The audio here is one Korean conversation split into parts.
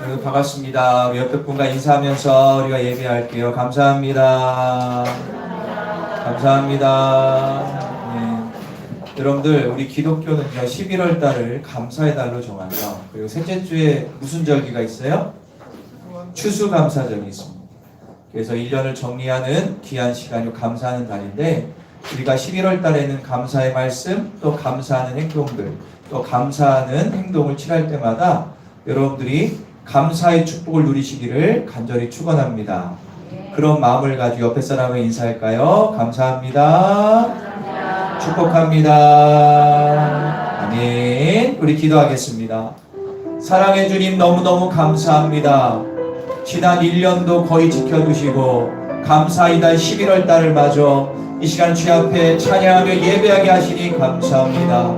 반갑습니다. 우리 옆에 분과 인사하면서 우리가 예배할게요. 감사합니다. 감사합니다. 네. 여러분들, 우리 기독교는요, 11월 달을 감사의 달로 정하죠. 그리고 셋째 주에 무슨 절기가 있어요? 추수감사절이 있습니다. 그래서 1년을 정리하는 귀한 시간이 감사하는 달인데, 우리가 11월 달에는 감사의 말씀, 또 감사하는 행동들, 또 감사하는 행동을 칠할 때마다 여러분들이 감사의 축복을 누리시기를 간절히 축원합니다. 그런 마음을 가지고 옆에 사람을 인사할까요? 감사합니다. 감사합니다. 축복합니다. 아멘. 우리 기도하겠습니다. 사랑해 주님, 너무너무 감사합니다. 지난 1년도 거의 지켜주시고 감사의 달 11월 달을 맞아 이 시간 주의 앞에 찬양하며 예배하게 하시니 감사합니다.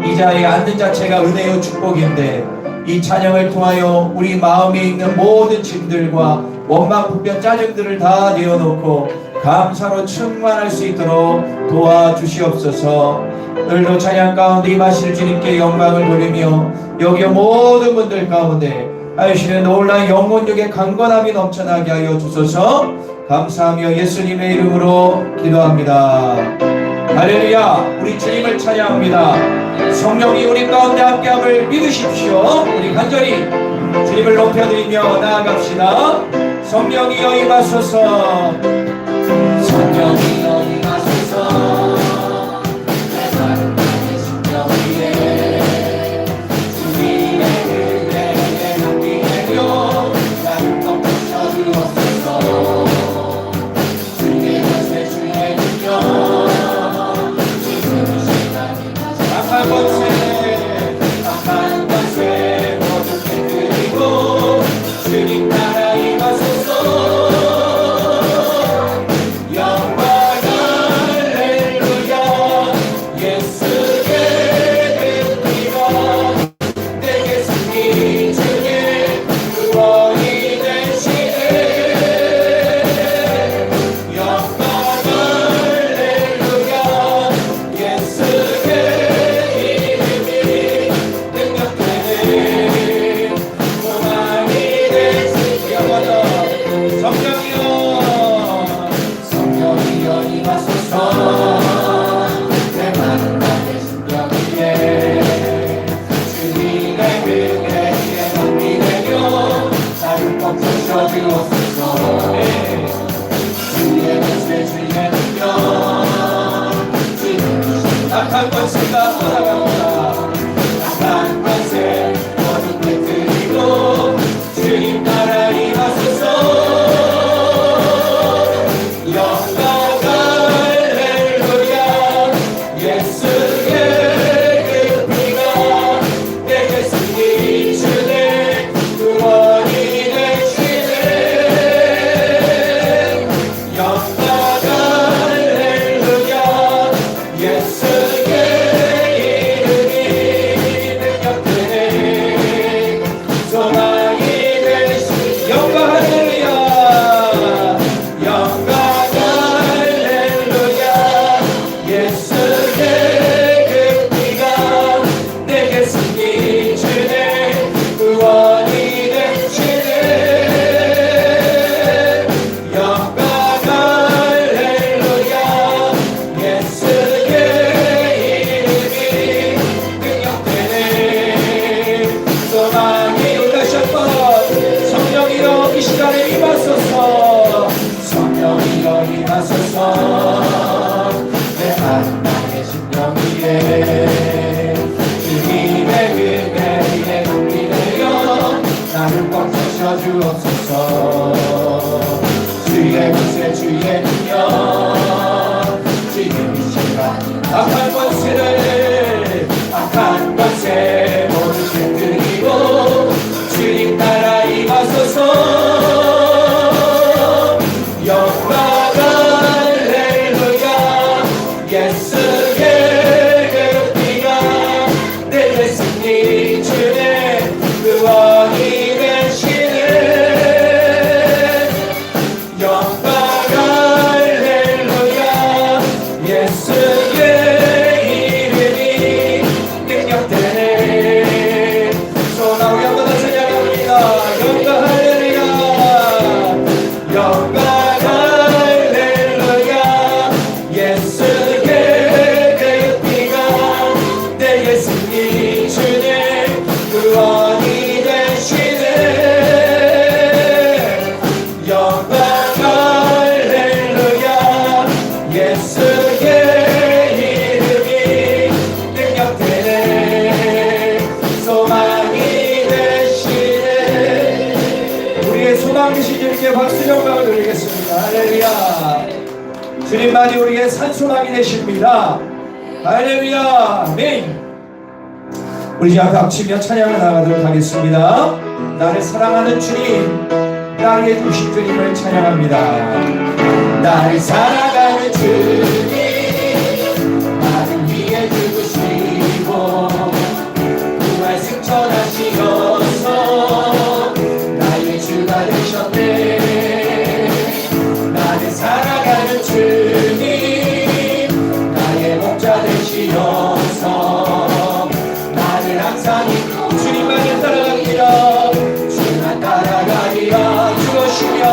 이 자리에 앉는 자체가 은혜요 축복인데 이 찬양을 통하여 우리 마음에 있는 모든 짐들과 원망, 불평, 짜증들을 다 내어놓고 감사로 충만할 수 있도록 도와주시옵소서. 오늘도 찬양 가운데 임하실 주님께 영광을 돌리며 여기 모든 분들 가운데 하시는 놀라운 영혼력의 강건함이 넘쳐나게 하여 주소서. 감사하며 예수님의 이름으로 기도합니다. 할렐루야. 우리 주님을 찬양합니다. 성령이 우리 가운데 함께함을 믿으십시오. 우리 간절히 주님을 높여드리며 나아갑시다. 성령이여 임하소서. 성령이여 임하소서. 내 마음 안에 심령 위에 주님의 은혜에 함께하며 나를 덮으셔 주옵소서. 주의 것에 주의 능력 악한 것에 모두 깨뜨리고 주님 나라 임하소서. 영광 할렐루야. 예수의 그 피가 내게 승리 주의 구원이 되시네. 영광 할렐루야. 예수의 악한 권세가 떠나갑니다. 악한 권세 모두 깨뜨리고 주님 나라 임하소서. 영광 할렐루야. 예수의 그 피가 내게 승리 주네. 구원이 되시네. 영광 할렐루야. 예수 주옵소서. 주의 권세 주의 능력 지금 이 시간 악한 권세 모두 깨뜨리고 주님 나라 임하소서. 영광 할렐루야. 예수의 그 피가 내게 승리 주네. 구원이 소나 우리 한번 더 찬양합니다. 살아계신 주님께 박수 영광을 드리겠습니다. 할렐루야. 주님만이 우리에게 산소망이 되십니다. 할렐루야. 아멘. 우리 이제 앞에 합치며 찬양을 나가도록 하겠습니다. 나를 사랑하는 주님, 나에게 주신 주님을 찬양합니다. 나를 사랑하는 주님, 나를 위해 죽으시고 부활 승천하시어서 나의 주가 되셨네. 나를 사랑하는 주님, 나의 목자 되시어서 나를 항상 주님만을 따라갑니다. 주만 따라가리라. 주오시며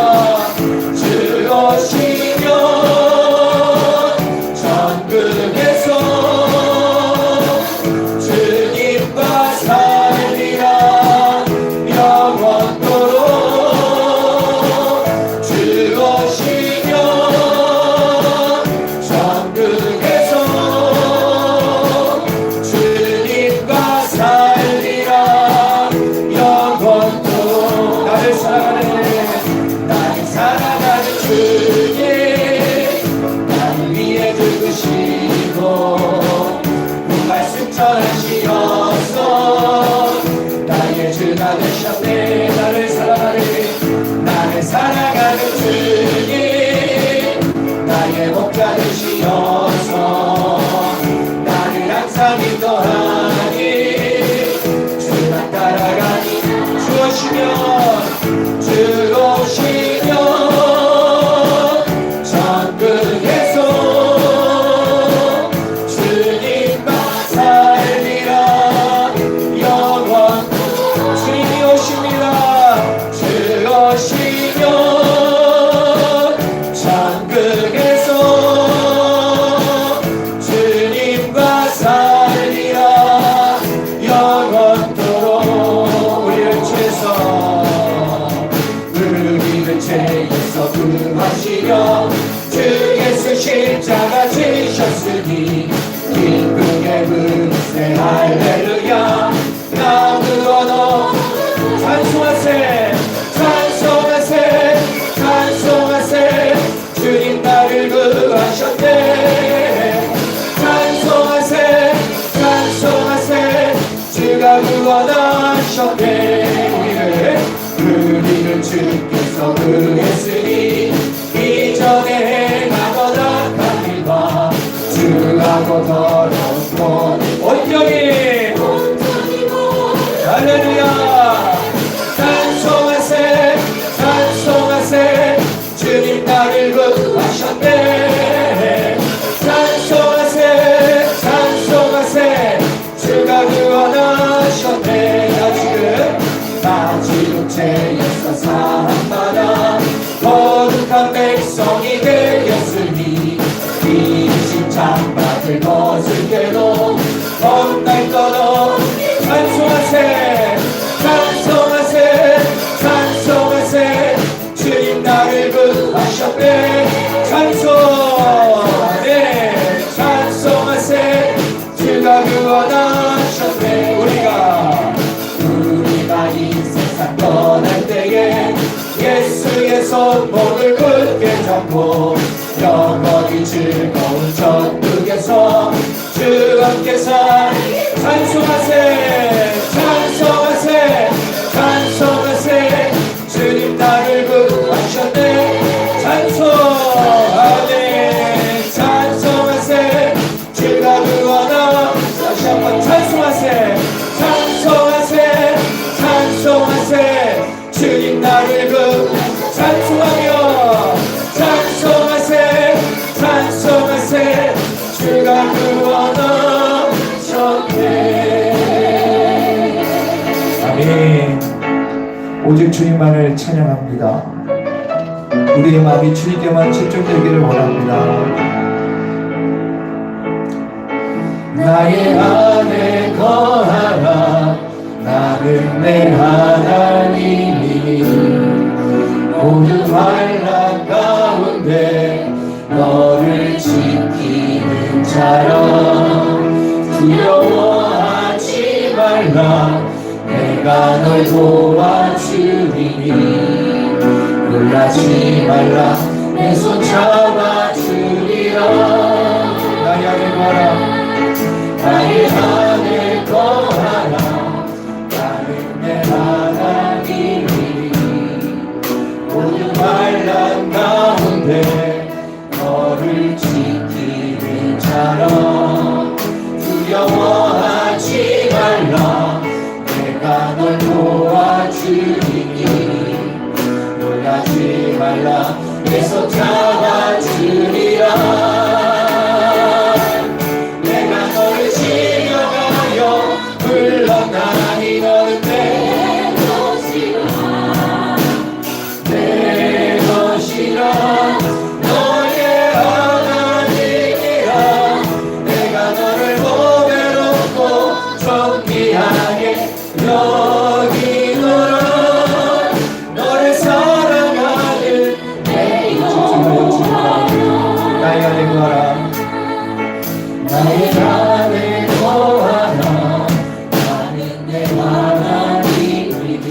천국에서 주님과 살리라. 영원토록 주오시며 천국에서 주님과 살리라. 영원토록 나를 사랑하는 주님, 나를 위해 죽으시고 부활 승천하시어서 나의 주가 되셨네. 나를 사랑하는 주님, 나의 목자 되시어서 나를 항상 인도하니 주만 따라가니 주오시며 천국에서 주님과 살리라. 영원 주님이 오십니다. 주오시며 천국에서 주님과 살리라. 영원토록 우리를 죄에서 구하시려 주 예수 십자가 지셨으니 기쁘게 부르세. 할렐루야. 나무 언어 찬송하세. 찬송하세. 주님 나를 구하셨네. 찬송하세. 주가 구원하셨네. 우리를 주께서 구했으니 이전에 행하던 악한 일과 주하고 더럽고 온전히 할렐루야. 찬송하세. 주님 나를 구하셨네. 찬송하세. 주가 구원하셨네. 나 지금 죄에서 사함받아 거룩한 백성이 되었으니 이 십자가를 벗을 때도 험날 떠도 찬송하세. 주님 나를 구하셨네. 찬송하세. 주가 구원하셨네. 우리가 이 세상 떠날 때에 예수의 손목을 굳게 잡고 영원히 즐거운 천국에서 주 함께 살. 찬송하세. 주님 나를 구하셨네. 찬송하세. 주가 구원하. 다시 한번 찬송하세. 주님 나를 찬송하며 찬송하세. 주가 구원하셨네. 아멘. 오직 주님만을 찬양합니다. 우리의 마음이 주님께만 집중되기를 원합니다. 나의 안에 거하라. 나는 내 하나님이 모든 환난 가운데 너를 지키는 자여. 두려워하지 말라. 내가 널 도와주리니 놀라지 말라 내 손 잡아주리라. 나의 안에 거하라 나의 안에 거하라 나는 내 하나님이니 모든 환난 가운데 너를 지키는 자라. 두려워하지 말라 내가 널 도와주리니 놀라지 말라 내 손 잡아주리라. 내가 너를 지켜가여 불러나니 너는 내 것이라 너의 하나님이라. 내가 너를 보배롭고 존귀하게 여기노라. 너를 사랑하는 내 나의 안에 거하라 나의 안에 거하라 나는 내 하나님이니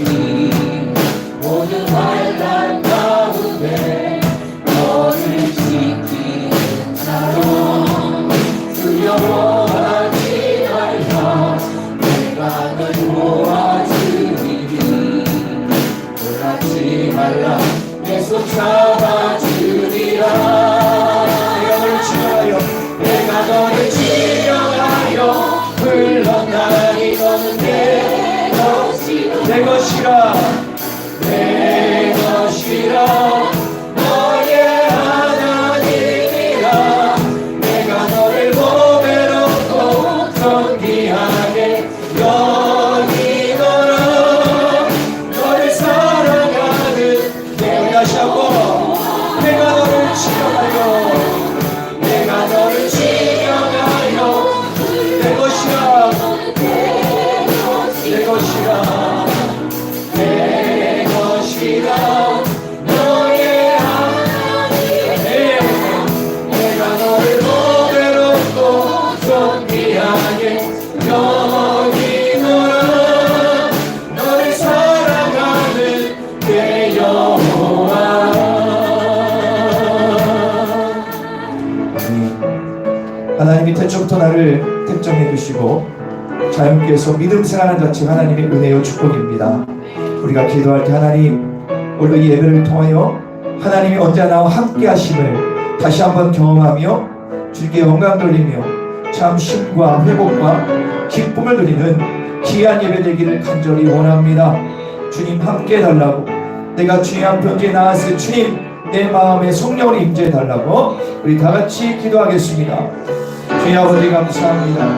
모든 환난 가운데 너를 지키는 자로. 두려워하지 말라 내가 널 도와주리니 놀라지 말라 내 손 잡아주리라. 내가 너를 지켜가여 불러나니 너는 내 것이라 내 것이라 너의 하나님이라. 내가 너를 보배롭고 존귀하게 여기노라. 너를 사랑하는 다시 한번 내가 너를 지켜가여 내가 너를 지켜가여 내 것이라 내 것이라 내 것이라 너의 하나님. 내가 너를 보배롭고 존귀하게 여기노라. 너를 사랑하는 내 여호와. 하나님이 태초부터 나를 택정해 주시고 자연께서 믿음 생활하는 자체가 하나님의 은혜요 축복입니다. 우리가 기도할 때 하나님 오늘 이 예배를 통하여 하나님이 언제나 나와 함께 하심을 다시 한번 경험하며 주께 영광 돌리며 참 쉼과 회복과 기쁨을 누리는 귀한 예배 되기를 간절히 원합니다. 주님 함께 해달라고 내가 주님 앞에 언제 나왔을 주님 내 마음에 성령을 임재해 달라고 우리 다 같이 기도하겠습니다. 주님 아버지 감사합니다.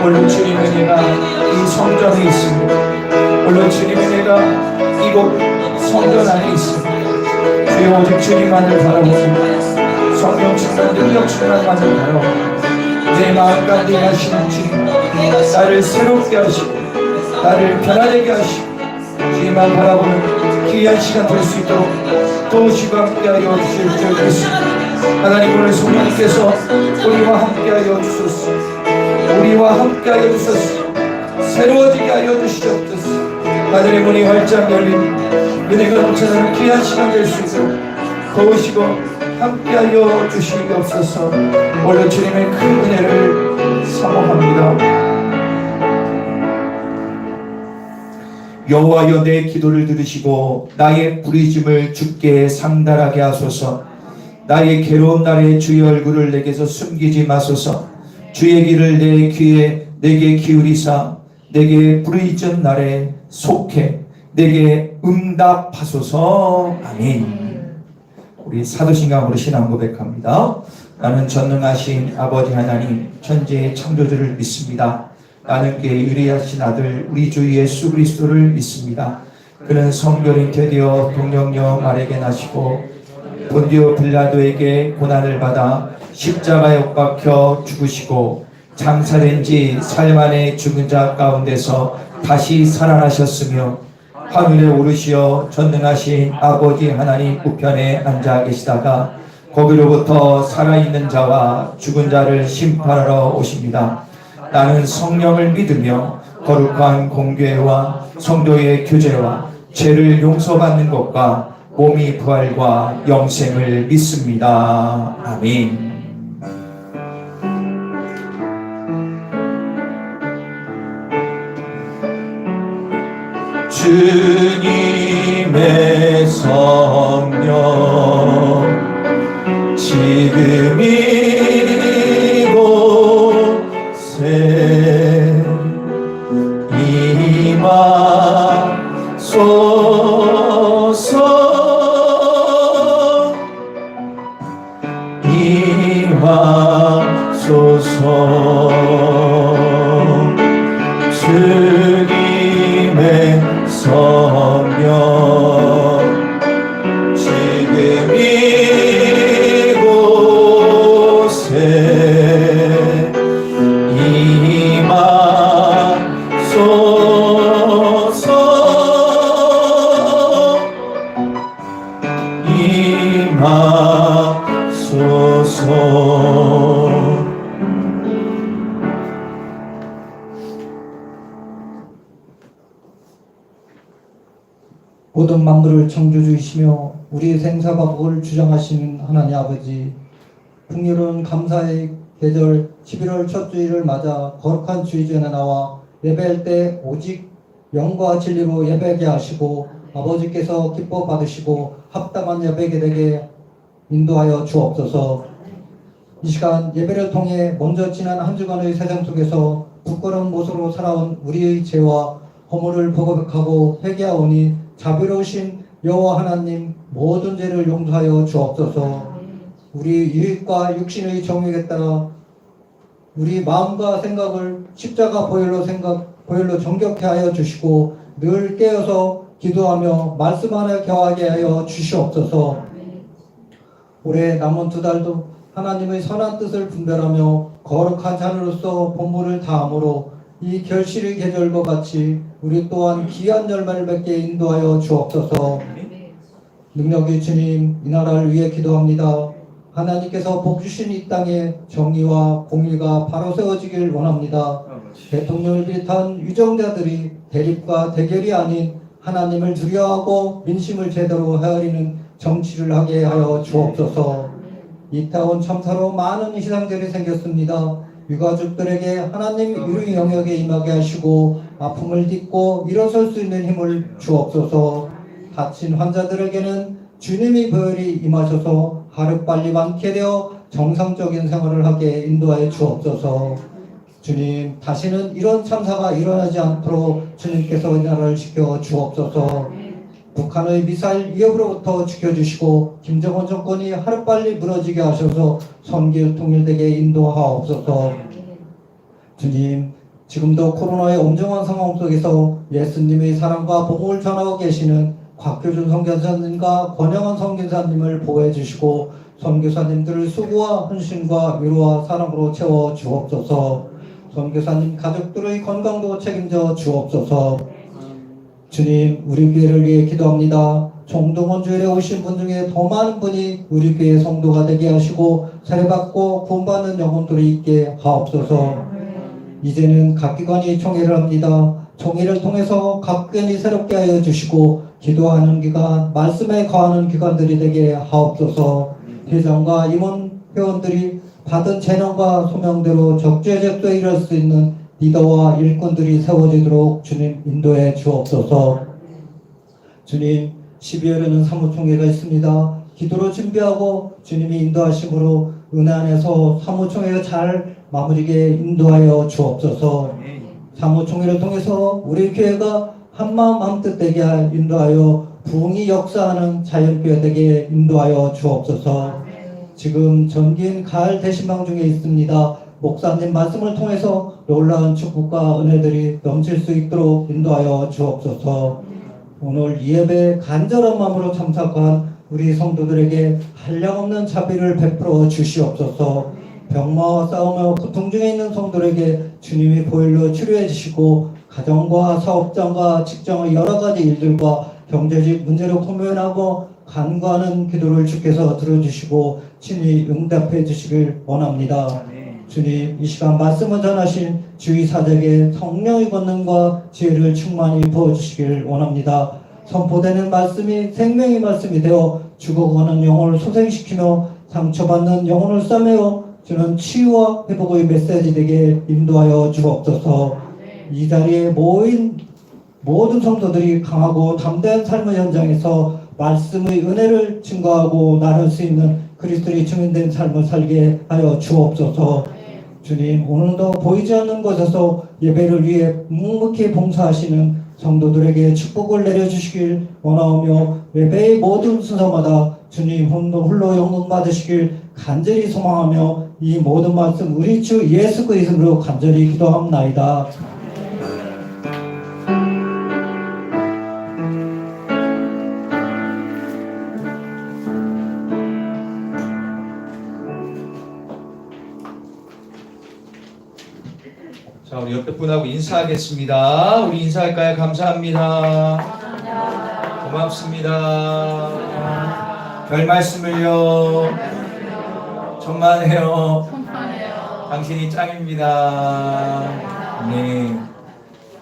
오늘 주님 은혜가 이 성전에 있습니다. 오늘 주님 은혜가 이곳 성전 안에 있습니다. 주여 오직 주님만을 바라보고 성령 충만 능력 충만만을 바라보고 내 마음 가운데 하시는 주님 나를 새롭게 하시고 나를 변화되게 하시고 주님만 바라보는 귀한 시간 될 수 있도록 도우시고 함께하여 주실 줄 믿습니다. 하나님 오늘 성령님께서 우리와 함께하여 주소서. 우리와 함께하여 주소서. 새로워지게 하여 주시옵소서. 하늘의 문이 활짝 열린 은혜가 넘쳐나는 귀한 시간 될 수 있도록 도우시고 함께하여 주시옵소서. 오늘 주님의 큰 은혜를 사모합니다. 여호와여 내 기도를 들으시고 나의 부르짖음을 주께 상달하게 하소서. 나의 괴로운 날에 주의 얼굴을 내게서 숨기지 마소서. 주의 길을 내 귀에 내게 기울이사 내게 부르짖은 날에 속해 내게 응답하소서. 아멘. 우리 사도신강으로 신앙 고백합니다. 나는 전능하신 아버지 하나님 천지의 창조주를 믿습니다. 나는 그의 유리하신 아들 우리 주 예수 그리스도를 믿습니다. 그는 성결 잉태되어 동정녀 마리아에게 나시고 본디오 빌라도에게 고난을 받아 십자가에 못 박혀 죽으시고 장사된 지 사흘 만에 죽은 자 가운데서 다시 살아나셨으며 하늘에 오르시어 전능하신 아버지 하나님 우편에 앉아 계시다가 거기로부터 살아있는 자와 죽은 자를 심판하러 오십니다. 나는 성령을 믿으며 거룩한 공교회와 성도의 교제와 죄를 용서받는 것과 몸이 부활과 영생을 믿습니다. 아멘. 주님의 성령 지금 이곳에 임하소서 임하소서 주님의 성령 지금 이곳에 임하소서 임하소서. 모든 만물을 창조주이시며 우리 생사가 복을 주장하시는 하나님 아버지, 풍요로운 감사의 계절 11월 첫 주일을 맞아 거룩한 주의 전에 나와 예배할 때 오직 영과 진리로 예배하게 하시고 아버지께서 기뻐 받으시고 합당한 예배게 되게 인도하여 주옵소서. 이 시간 예배를 통해 먼저 지난 한 주간의 세상 속에서 부끄러운 모습으로 살아온 우리의 죄와 허물을 보고백하고 회개하오니 자비로우신 여호와 하나님 모든 죄를 용서하여 주옵소서. 우리 유익과 육신의 정욕에 따라 우리 마음과 생각을 십자가 보혈로 정결케 하여 주시고 늘 깨어서 기도하며 말씀 안에 겨하게 하여 주시옵소서. 올해 남은 두 달도 하나님의 선한 뜻을 분별하며 거룩한 자녀로서 본분을 다함으로 이 결실의 계절과 같이 우리 또한 귀한 열매를 맺게 인도하여 주옵소서. 능력의 주님, 이 나라를 위해 기도합니다. 하나님께서 복 주신 이 땅에 정의와 공의가 바로 세워지길 원합니다. 대통령을 비롯한 유정자들이 대립과 대결이 아닌 하나님을 두려워하고 민심을 제대로 헤아리는 정치를 하게 하여 주옵소서. 이태원 참사로 많은 희생자들이 생겼습니다. 유가족들에게 하나님 유리 영역에 임하게 하시고 아픔을 딛고 일어설 수 있는 힘을 주옵소서. 다친 환자들에게는 주님의 보혈이 임하셔서 하루빨리 완쾌되어 정상적인 생활을 하게 인도하여 주옵소서. 주님, 다시는 이런 참사가 일어나지 않도록 주님께서 이 나라를 지켜 주옵소서. 북한의 미사일 위협으로부터 지켜주시고 김정은 정권이 하루빨리 무너지게 하셔서 선교 통일되게 인도하옵소서. 주님, 지금도 코로나의 엄중한 상황 속에서 예수님의 사랑과 복음을 전하고 계시는 곽효준 선교사님과 권영원 선교사님을 보호해 주시고 선교사님들을 수고와 헌신과 위로와 사랑으로 채워 주옵소서. 선교사님 가족들의 건강도 책임져 주옵소서. 주님, 우리 교회를 위해 기도합니다. 총동원 주일에 오신 분 중에 더 많은 분이 우리 교회 성도가 되게 하시고 세례받고 구원받는 영혼들이 있게 하옵소서. 이제는 각 기관이 총회를 합니다. 총회를 통해서 각 기관이 새롭게 하여 주시고 기도하는 기간, 말씀에 거하는 기관들이 되게 하옵소서. 회장과 임원 회원들이 받은 재능과 소명대로 적재적소에 이룰 수 있는 리더와 일꾼들이 세워지도록 주님 인도해 주옵소서. 주님, 12월에는 사무총회가 있습니다. 기도로 준비하고 주님이 인도하심으로 은혜 안에서 사무총회가 잘 마무리게 인도하여 주옵소서. 사무총회를 통해서 우리 교회가 한마음 한뜻 되게 인도하여 부흥이 역사하는 자연교회 되게 인도하여 주옵소서. 지금 전기인 가을 대신방 중에 있습니다. 목사님 말씀을 통해서 놀라운 축복과 은혜들이 넘칠 수 있도록 인도하여 주옵소서. 오늘 이 예배에 간절한 마음으로 참석한 우리 성도들에게 한량없는 자비를 베풀어 주시옵소서. 병마와 싸우며 고통 중에 있는 성도들에게 주님이 보혈로 치료해 주시고 가정과 사업장과 직장의 여러 가지 일들과 경제적 문제로 고민하고 간구하는 기도를 주께서 들어주시고 친히 응답해 주시길 원합니다. 주님, 이 시간 말씀을 전하신 주의 사적에 성령의 권능과 지혜를 충만히 부어주시길 원합니다. 선포되는 말씀이 생명의 말씀이 되어 죽어가는 영혼을 소생시키며 상처받는 영혼을 싸매어 주는 치유와 회복의 메시지 되게 인도하여 주옵소서. 이 자리에 모인 모든 성도들이 강하고 담대한 삶의 현장에서 말씀의 은혜를 증거하고 나눌 수 있는 그리스도의 증인된 삶을 살게 하여 주옵소서. 주님, 오늘도 보이지 않는 곳에서 예배를 위해 묵묵히 봉사하시는 성도들에게 축복을 내려주시길 원하오며 예배의 모든 순서마다 주님 홀로 영광 받으시길 간절히 소망하며 이 모든 말씀 우리 주 예수 그리스도의 이름으로 간절히 기도합나이다. 자, 우리 옆에 분하고 인사하겠습니다. 우리 인사할까요? 감사합니다. 고맙습니다. 별 말씀을요. 천만에요. 당신이 짱입니다. 네.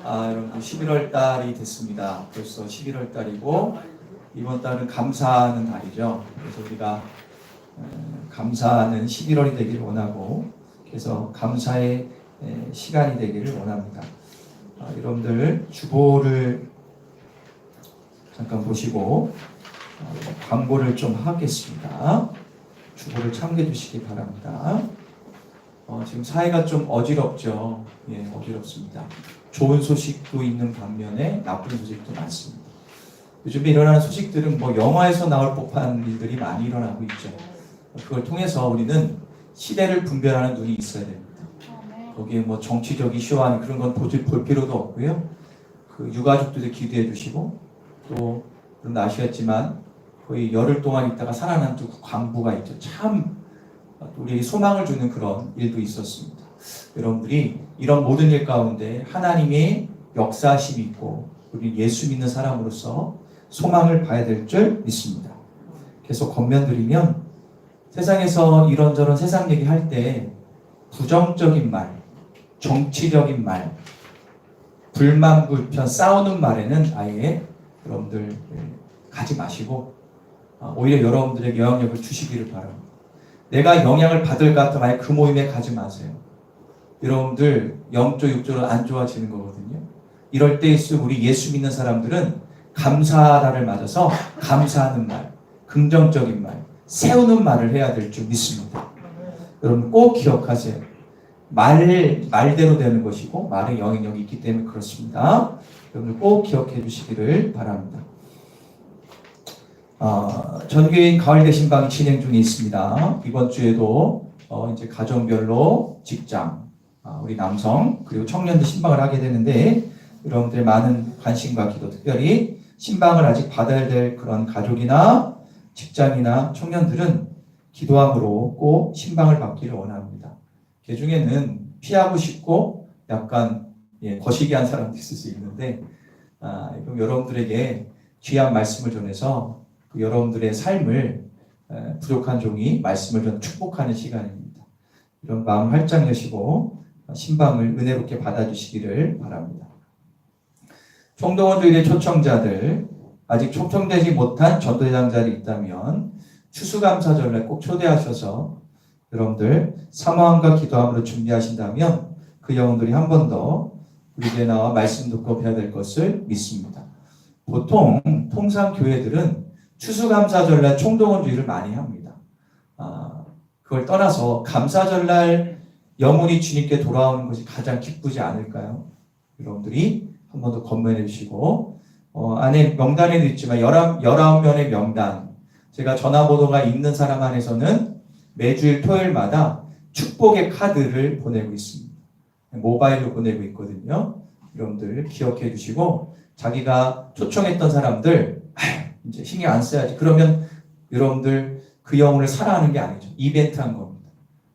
여러분 11월 달이 됐습니다. 벌써 11월 달이고 이번 달은 감사하는 달이죠. 그래서 우리가 감사하는 11월이 되기를 원하고 그래서 감사의 시간이 되기를 원합니다. 여러분들 주보를 잠깐 보시고 광고를 좀 하겠습니다. 주보를 참고해 주시기 바랍니다. 지금 사회가 좀 어지럽죠. 예, 어지럽습니다. 좋은 소식도 있는 반면에 나쁜 소식도 많습니다. 요즘에 일어나는 소식들은 뭐 영화에서 나올 법한 일들이 많이 일어나고 있죠. 그걸 통해서 우리는 시대를 분별하는 눈이 있어야 됩니다. 거기에 뭐 정치적 이슈와 그런 건 볼 필요도 없고요. 그 유가족들도 기도해 주시고 또 여러분 아시겠지만 거의 열흘 동안 있다가 살아난 또 광부가 있죠. 참 우리에게 소망을 주는 그런 일도 있었습니다. 여러분들이 이런 모든 일 가운데 하나님의 역사심이 있고 우리 예수 믿는 사람으로서 소망을 봐야 될 줄 믿습니다. 계속 권면드리면 세상에서 이런저런 세상 얘기할 때 부정적인 말, 정치적인 말, 불만, 불편, 싸우는 말에는 아예 여러분들 가지 마시고 오히려 여러분들에게 영향력을 주시기를 바랍니다. 내가 영향을 받을 것 같으면 아예 그 모임에 가지 마세요. 여러분들 영적 육적으로 안 좋아지는 거거든요. 이럴 때일수록 우리 예수 믿는 사람들은 감사라를 맞아서 감사하는 말, 긍정적인 말, 세우는 말을 해야 될 줄 믿습니다. 여러분 꼭 기억하세요. 말대로 되는 것이고 말의 영향력이 있기 때문에 그렇습니다. 여러분 꼭 기억해 주시기를 바랍니다. 전교인 가을 대신방이 진행 중에 있습니다. 이번 주에도 이제 가정별로 직장, 우리 남성 그리고 청년들 신방을 하게 되는데 여러분들의 많은 관심과 기도, 특별히 신방을 아직 받아야 될 그런 가족이나 직장이나 청년들은 기도함으로 꼭 신방을 받기를 원합니다. 그 중에는 피하고 싶고 약간 거시기한 사람도 있을 수 있는데 그럼 여러분들에게 귀한 말씀을 전해서 그 여러분들의 삶을 부족한 종이 말씀을 전 축복하는 시간입니다. 이런 마음 활짝 여시고 신방을 은혜롭게 받아주시기를 바랍니다. 총동원 주일의 초청자들 아직 초청되지 못한 전도대장자들이 있다면 추수감사절에 꼭 초대하셔서 여러분들 사모함과 기도함으로 준비하신다면 그 영혼들이 한 번 더 우리 교회에 나와 말씀 듣고 배워야 될 것을 믿습니다. 보통 통상 교회들은 추수감사절날 총동원주의를 많이 합니다. 그걸 떠나서 감사절날 영혼이 주님께 돌아오는 것이 가장 기쁘지 않을까요? 여러분들이 한 번 더 권면해 주시고 안에 명단에도 있지만 19면의 명단 제가 전화번호가 있는 사람 안에서는 매주일 토요일마다 축복의 카드를 보내고 있습니다. 모바일로 보내고 있거든요. 여러분들 기억해 주시고 자기가 초청했던 사람들 이제 신경 안 써야지. 그러면 여러분들 그 영혼을 사랑하는 게 아니죠. 이벤트한 겁니다.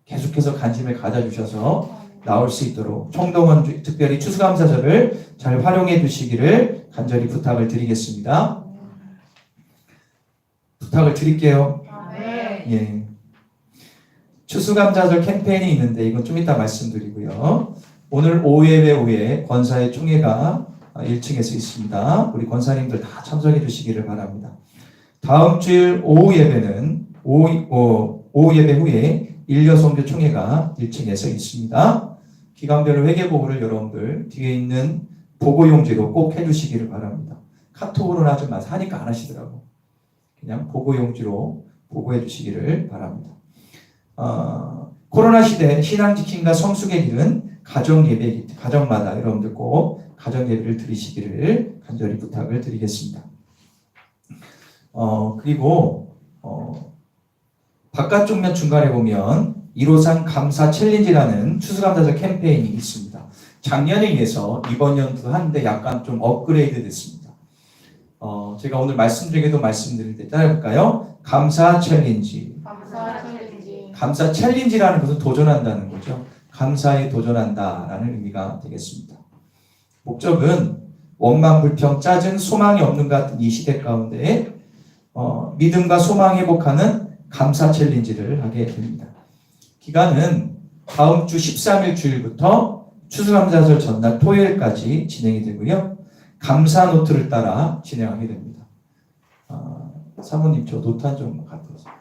계속해서 관심을 가져주셔서 나올 수 있도록 총동원 특별히 추수감사절을 잘 활용해 주시기를 간절히 부탁을 드리겠습니다. 부탁을 드릴게요. 예. 추수감사절 캠페인이 있는데 이건 좀 이따 말씀드리고요. 오늘 오후에 권사의 총회가 1층에서 있습니다. 우리 권사님들 다 참석해 주시기를 바랍니다. 다음 주일 오후 예배는 오후 예배 후에 일려성교 총회가 1층에서 있습니다. 기간별로 회개보고를 여러분들 뒤에 있는 보고용지로 꼭 해주시기를 바랍니다. 카톡으로는 하지 마세요. 하니까 안 하시더라고. 그냥 보고용지로 보고해 주시기를 바랍니다. 코로나 시대 신앙 지킴과 성숙의 길은 가정 예배, 가정마다 여러분들 꼭 가정 예배를 드리시기를 간절히 부탁을 드리겠습니다. 그리고 바깥쪽 면 중간에 보면 153 감사 챌린지라는 추수감사절 캠페인이 있습니다. 작년에 비해서 이번 연도 하는데 약간 좀 업그레이드 됐습니다. 제가 오늘 말씀 중에도 말씀드릴 때 따라해볼까요? 감사 챌린지. 감사 챌린지라는 것은 도전한다는 거죠. 감사에 도전한다라는 의미가 되겠습니다. 목적은 원망, 불평, 짜증, 소망이 없는 것 같은 이 시대 가운데 믿음과 소망 회복하는 감사 챌린지를 하게 됩니다. 기간은 다음 주 13일 주일부터 추수감사절 전날 토요일까지 진행이 되고요. 감사 노트를 따라 진행하게 됩니다. 사모님 저 노트 한 좀 갖다 오세요.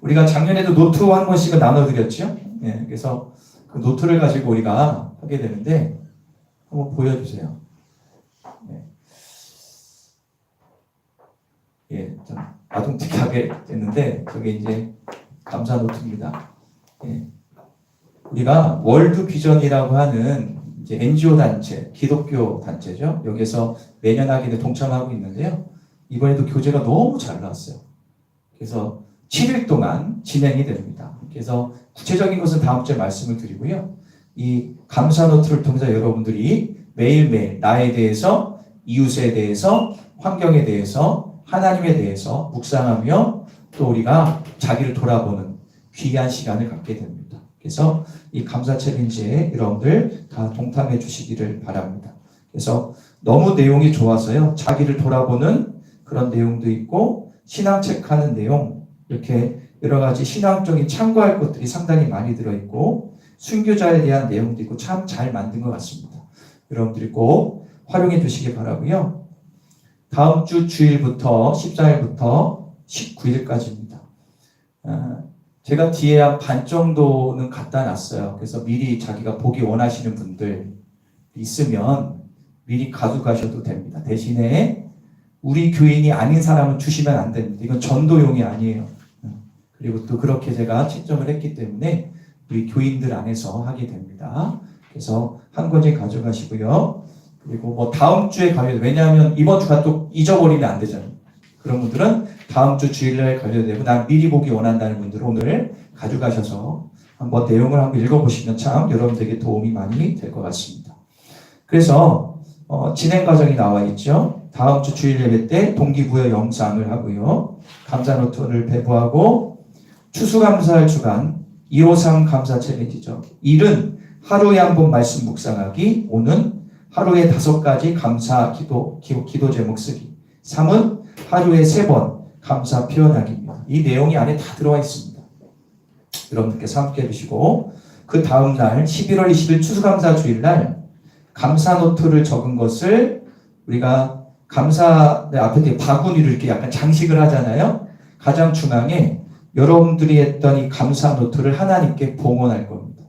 우리가 작년에도 노트 한 권씩은 나눠드렸죠. 예, 그래서 그 노트를 가지고 우리가 하게 되는데 한번 보여주세요. 예, 좀 아동틱하게 됐는데 그게 이제 감사 노트입니다. 예. 우리가 월드 비전이라고 하는 이제 NGO 단체, 기독교 단체죠. 여기서 매년 하기에 동참하고 있는데요. 이번에도 교재가 너무 잘 나왔어요. 그래서 7일 동안 진행이 됩니다. 그래서 구체적인 것은 다음 주에 말씀을 드리고요. 이 감사 노트를 통해서 여러분들이 매일매일 나에 대해서, 이웃에 대해서, 환경에 대해서, 하나님에 대해서 묵상하며 또 우리가 자기를 돌아보는 귀한 시간을 갖게 됩니다. 그래서 이 감사 챌린지에 여러분들 다 동참해 주시기를 바랍니다. 그래서 너무 내용이 좋아서요. 자기를 돌아보는 그런 내용도 있고 신앙책하는 내용 이렇게 여러 가지 신앙적인 참고할 것들이 상당히 많이 들어있고 순교자에 대한 내용도 있고 참 잘 만든 것 같습니다. 여러분들이 꼭 활용해 주시기 바라고요. 다음 주 주일부터 14일부터 19일까지입니다. 제가 뒤에 한 반 정도는 갖다 놨어요. 그래서 미리 자기가 보기 원하시는 분들 있으면 미리 가져가셔도 됩니다. 대신에 우리 교인이 아닌 사람은 주시면 안 됩니다. 이건 전도용이 아니에요. 그리고 또 그렇게 제가 채점을 했기 때문에 우리 교인들 안에서 하게 됩니다. 그래서 한 권씩 가져가시고요. 그리고 뭐 다음 주에 가려도 왜냐하면 이번 주가 또 잊어버리면 안 되잖아요. 그런 분들은 다음 주 주일날 가려도 되고 난 미리 보기 원한다는 분들은 오늘 가져가셔서 한번 내용을 한번 읽어보시면 참 여러분들에게 도움이 많이 될 것 같습니다. 그래서 진행 과정이 나와 있죠. 다음 주 주일 예배 때 동기부여 영상을 하고요. 감사 노트를 배부하고 추수감사할 주간 153 감사 챌린지죠. 1은 하루에 한 번 말씀 묵상하기, 5는 하루에 5가지 감사 기도 제목 쓰기, 3은 하루에 3번 감사 표현하기입니다. 이 내용이 안에 다 들어와 있습니다. 여러분들께서 함께 해주시고 그 다음 날 11월 20일 추수감사 주일날 감사 노트를 적은 것을 우리가 감사 앞에 바구니를 이렇게 약간 장식을 하잖아요. 가장 중앙에 여러분들이 했던 이 감사 노트를 하나님께 봉헌할 겁니다.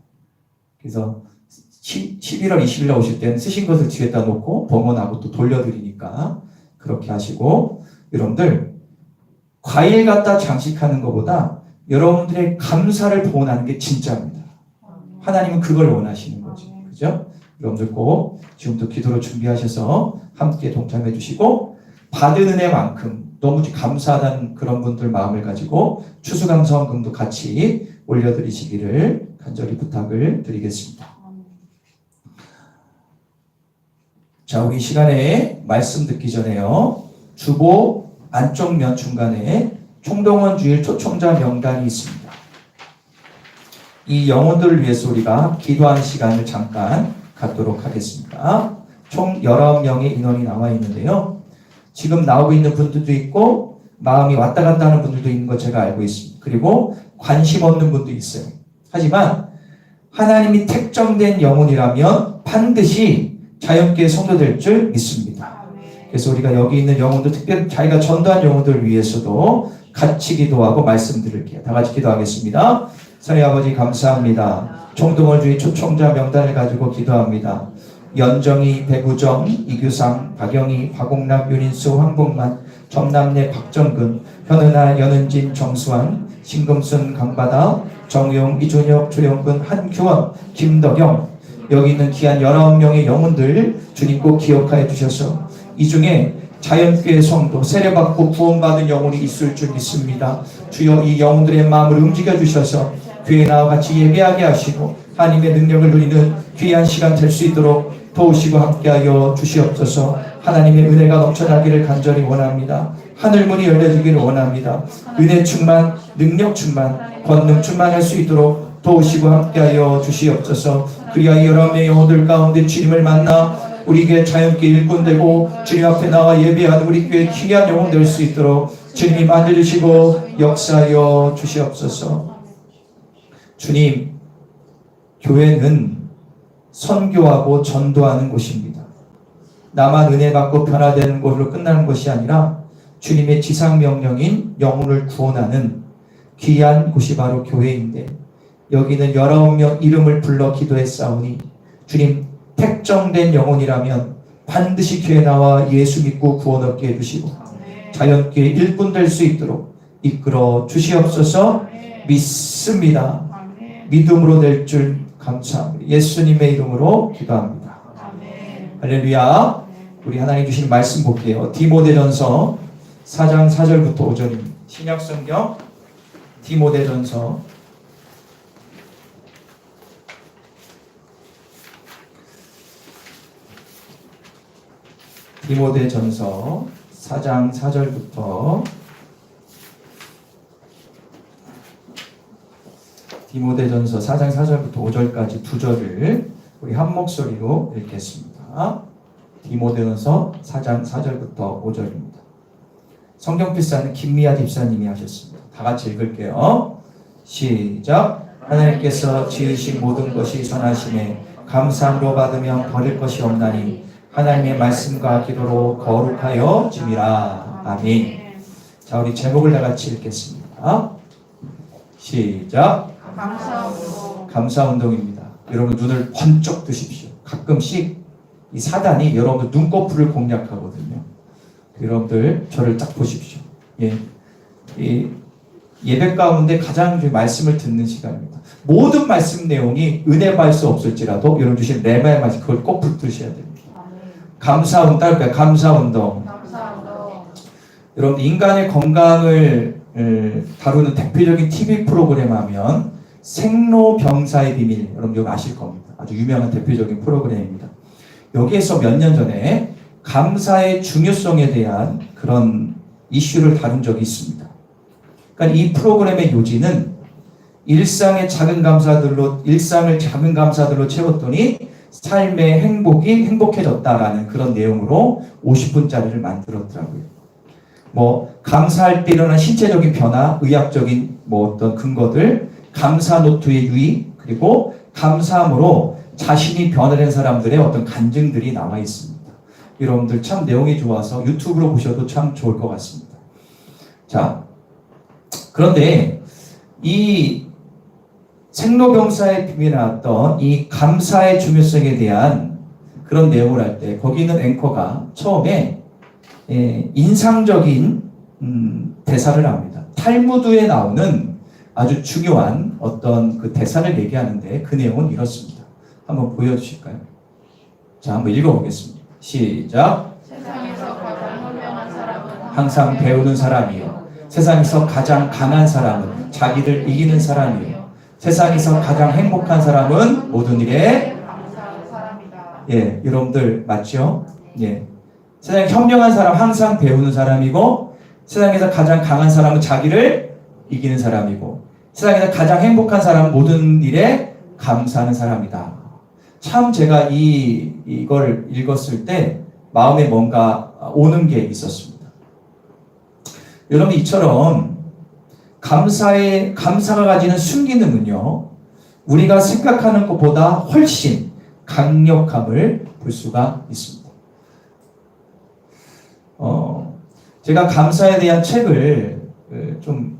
그래서 11월 20일 날 오실 때는 쓰신 것을 뒤에다 놓고 봉헌하고 또 돌려드리니까 그렇게 하시고 여러분들 과일 갖다 장식하는 것보다 여러분들의 감사를 봉헌하는 게 진짜입니다. 하나님은 그걸 원하시는 거지. 그죠? 여러분들 꼭 지금부터 기도로 준비하셔서 함께 동참해 주시고 받은 은혜만큼 너무 감사하다는 그런 분들 마음을 가지고 추수감사원금도 같이 올려드리시기를 간절히 부탁을 드리겠습니다. 자, 우리 시간에 말씀 듣기 전에요. 주보 안쪽 면 중간에 총동원 주일 초청자 명단이 있습니다. 이 영혼들을 위해서 우리가 기도하는 시간을 잠깐 갖도록 하겠습니다. 총 19명의 인원이 나와 있는데요. 지금 나오고 있는 분들도 있고 마음이 왔다 갔다 하는 분들도 있는 거 제가 알고 있습니다. 그리고 관심 없는 분도 있어요. 하지만 하나님이 택정된 영혼이라면 반드시 자연계의 성도 될 줄 믿습니다. 그래서 우리가 여기 있는 영혼들, 특별히 자기가 전도한 영혼들을 위해서도 같이 기도하고 말씀드릴게요. 다 같이 기도하겠습니다. 사랑의 아버지 감사합니다. 총동월주의 초청자 명단을 가지고 기도합니다. 연정이, 배구정, 이규상, 박영희, 박옥락, 윤인수, 황복만, 정남래, 박정근, 현은아, 연은진, 정수환, 신금순, 강바다, 정용, 이준혁, 조영근, 한규원, 김덕영, 여기 있는 귀한 19명의 영혼들 주님 꼭 기억하여 주셔서 이 중에 자연교회 성도, 세례받고 구원받은 영혼이 있을 줄 믿습니다. 주여 이 영혼들의 마음을 움직여 주셔서 교회에 나와 같이 예배하게 하시고 하나님의 능력을 누리는 귀한 시간 될 수 있도록 도우시고 함께하여 주시옵소서. 하나님의 은혜가 넘쳐나기를 간절히 원합니다. 하늘문이 열려지기를 원합니다. 은혜 충만, 능력 충만, 권능 충만할 수 있도록 도우시고 함께하여 주시옵소서. 그리하여 여러분의 영혼들 가운데 주님을 만나 우리 교회 자연께 일꾼 되고 주님 앞에 나와 예배하는 우리 교회 귀한 영혼 될 수 있도록 주님이 만져주시고 역사하여 주시옵소서. 주님, 교회는 선교하고 전도하는 곳입니다. 나만 은혜 받고 변화되는 곳으로 끝나는 것이 아니라 주님의 지상명령인 영혼을 구원하는 귀한 곳이 바로 교회인데 여기는 19명 이름을 불러 기도했사오니 주님 택정된 영혼이라면 반드시 교회 나와 예수 믿고 구원 얻게 해주시고 자연교회 일꾼 될 수 있도록 이끌어 주시옵소서. 믿습니다. 믿음으로 될 줄 감사합니다. 예수님의 이름으로 기도합니다. 할렐루야. 우리 하나님 주신 말씀 볼게요. 디모데전서 4장 4절부터 5절입니다. 신약성경 디모데전서 4장 4절부터 디모데전서 4장 4절부터 5절까지 두 절을 우리 한 목소리로 읽겠습니다. 디모데전서 4장 4절부터 5절입니다. 성경 필사는 김미아 집사님이 하셨습니다. 다 같이 읽을게요. 시작. 하나님께서 지으신 모든 것이 선하심에 감사함으로 받으면 버릴 것이 없나니 하나님의 말씀과 기도로 거룩하여 짐이라. 아멘. 자, 우리 제목을 다 같이 읽겠습니다. 시작. 감사운동입니다. 여러분 눈을 번쩍 뜨십시오. 가끔씩 이 사단이 여러분들 눈꺼풀을 공략하거든요. 여러분들 저를 딱 보십시오. 예, 이 예배 가운데 가장 말씀을 듣는 시간입니다. 모든 말씀 내용이 은혜 받을 수 없을지라도 여러분 주신 레마의 말씀 그걸 꼭 붙드셔야 됩니다. 감사운동. 여러분 인간의 건강을 다루는 대표적인 TV 프로그램 하면 생로병사의 비밀, 여러분 이거 아실 겁니다. 아주 유명한 대표적인 프로그램입니다. 여기에서 몇 년 전에 감사의 중요성에 대한 그런 이슈를 다룬 적이 있습니다. 그러니까 이 프로그램의 요지는 일상을 작은 감사들로 채웠더니 삶의 행복이 행복해졌다라는 그런 내용으로 50분짜리를 만들었더라고요. 뭐 감사할 때 일어난 신체적인 변화, 의학적인 뭐 어떤 근거들, 감사 노트의 유의, 그리고 감사함으로 자신이 변화된 사람들의 어떤 간증들이 나와 있습니다. 여러분들 참 내용이 좋아서 유튜브로 보셔도 참 좋을 것 같습니다. 자, 그런데 이 생로병사의 비밀에 나왔던 이 감사의 중요성에 대한 그런 내용을 할 때 거기 있는 앵커가 처음에 인상적인 대사를 합니다. 탈무드에 나오는 아주 중요한 어떤 그 대사를 얘기하는데 그 내용은 이렇습니다. 한번 보여주실까요? 자, 한번 읽어보겠습니다. 시작. 세상에서 가장 현명한 사람은 항상 배우는 사람이요. 세상에서 가장 강한 사람은 자기를 이기는 사람이요. 세상에서 가장 행복한 사람은 모든 일에 감사하는 사람이다. 예, 여러분들 맞죠? 예. 세상에 현명한 사람 항상 배우는 사람이고 세상에서 가장 강한 사람은 자기를 이기는 사람이고 세상에서 가장 행복한 사람은 모든 일에 감사하는 사람이다. 참 제가 이걸 읽었을 때 마음에 뭔가 오는 게 있었습니다. 여러분 이처럼 감사가 가지는 순기능은요, 우리가 생각하는 것보다 훨씬 강력함을 볼 수가 있습니다. 제가 감사에 대한 책을 좀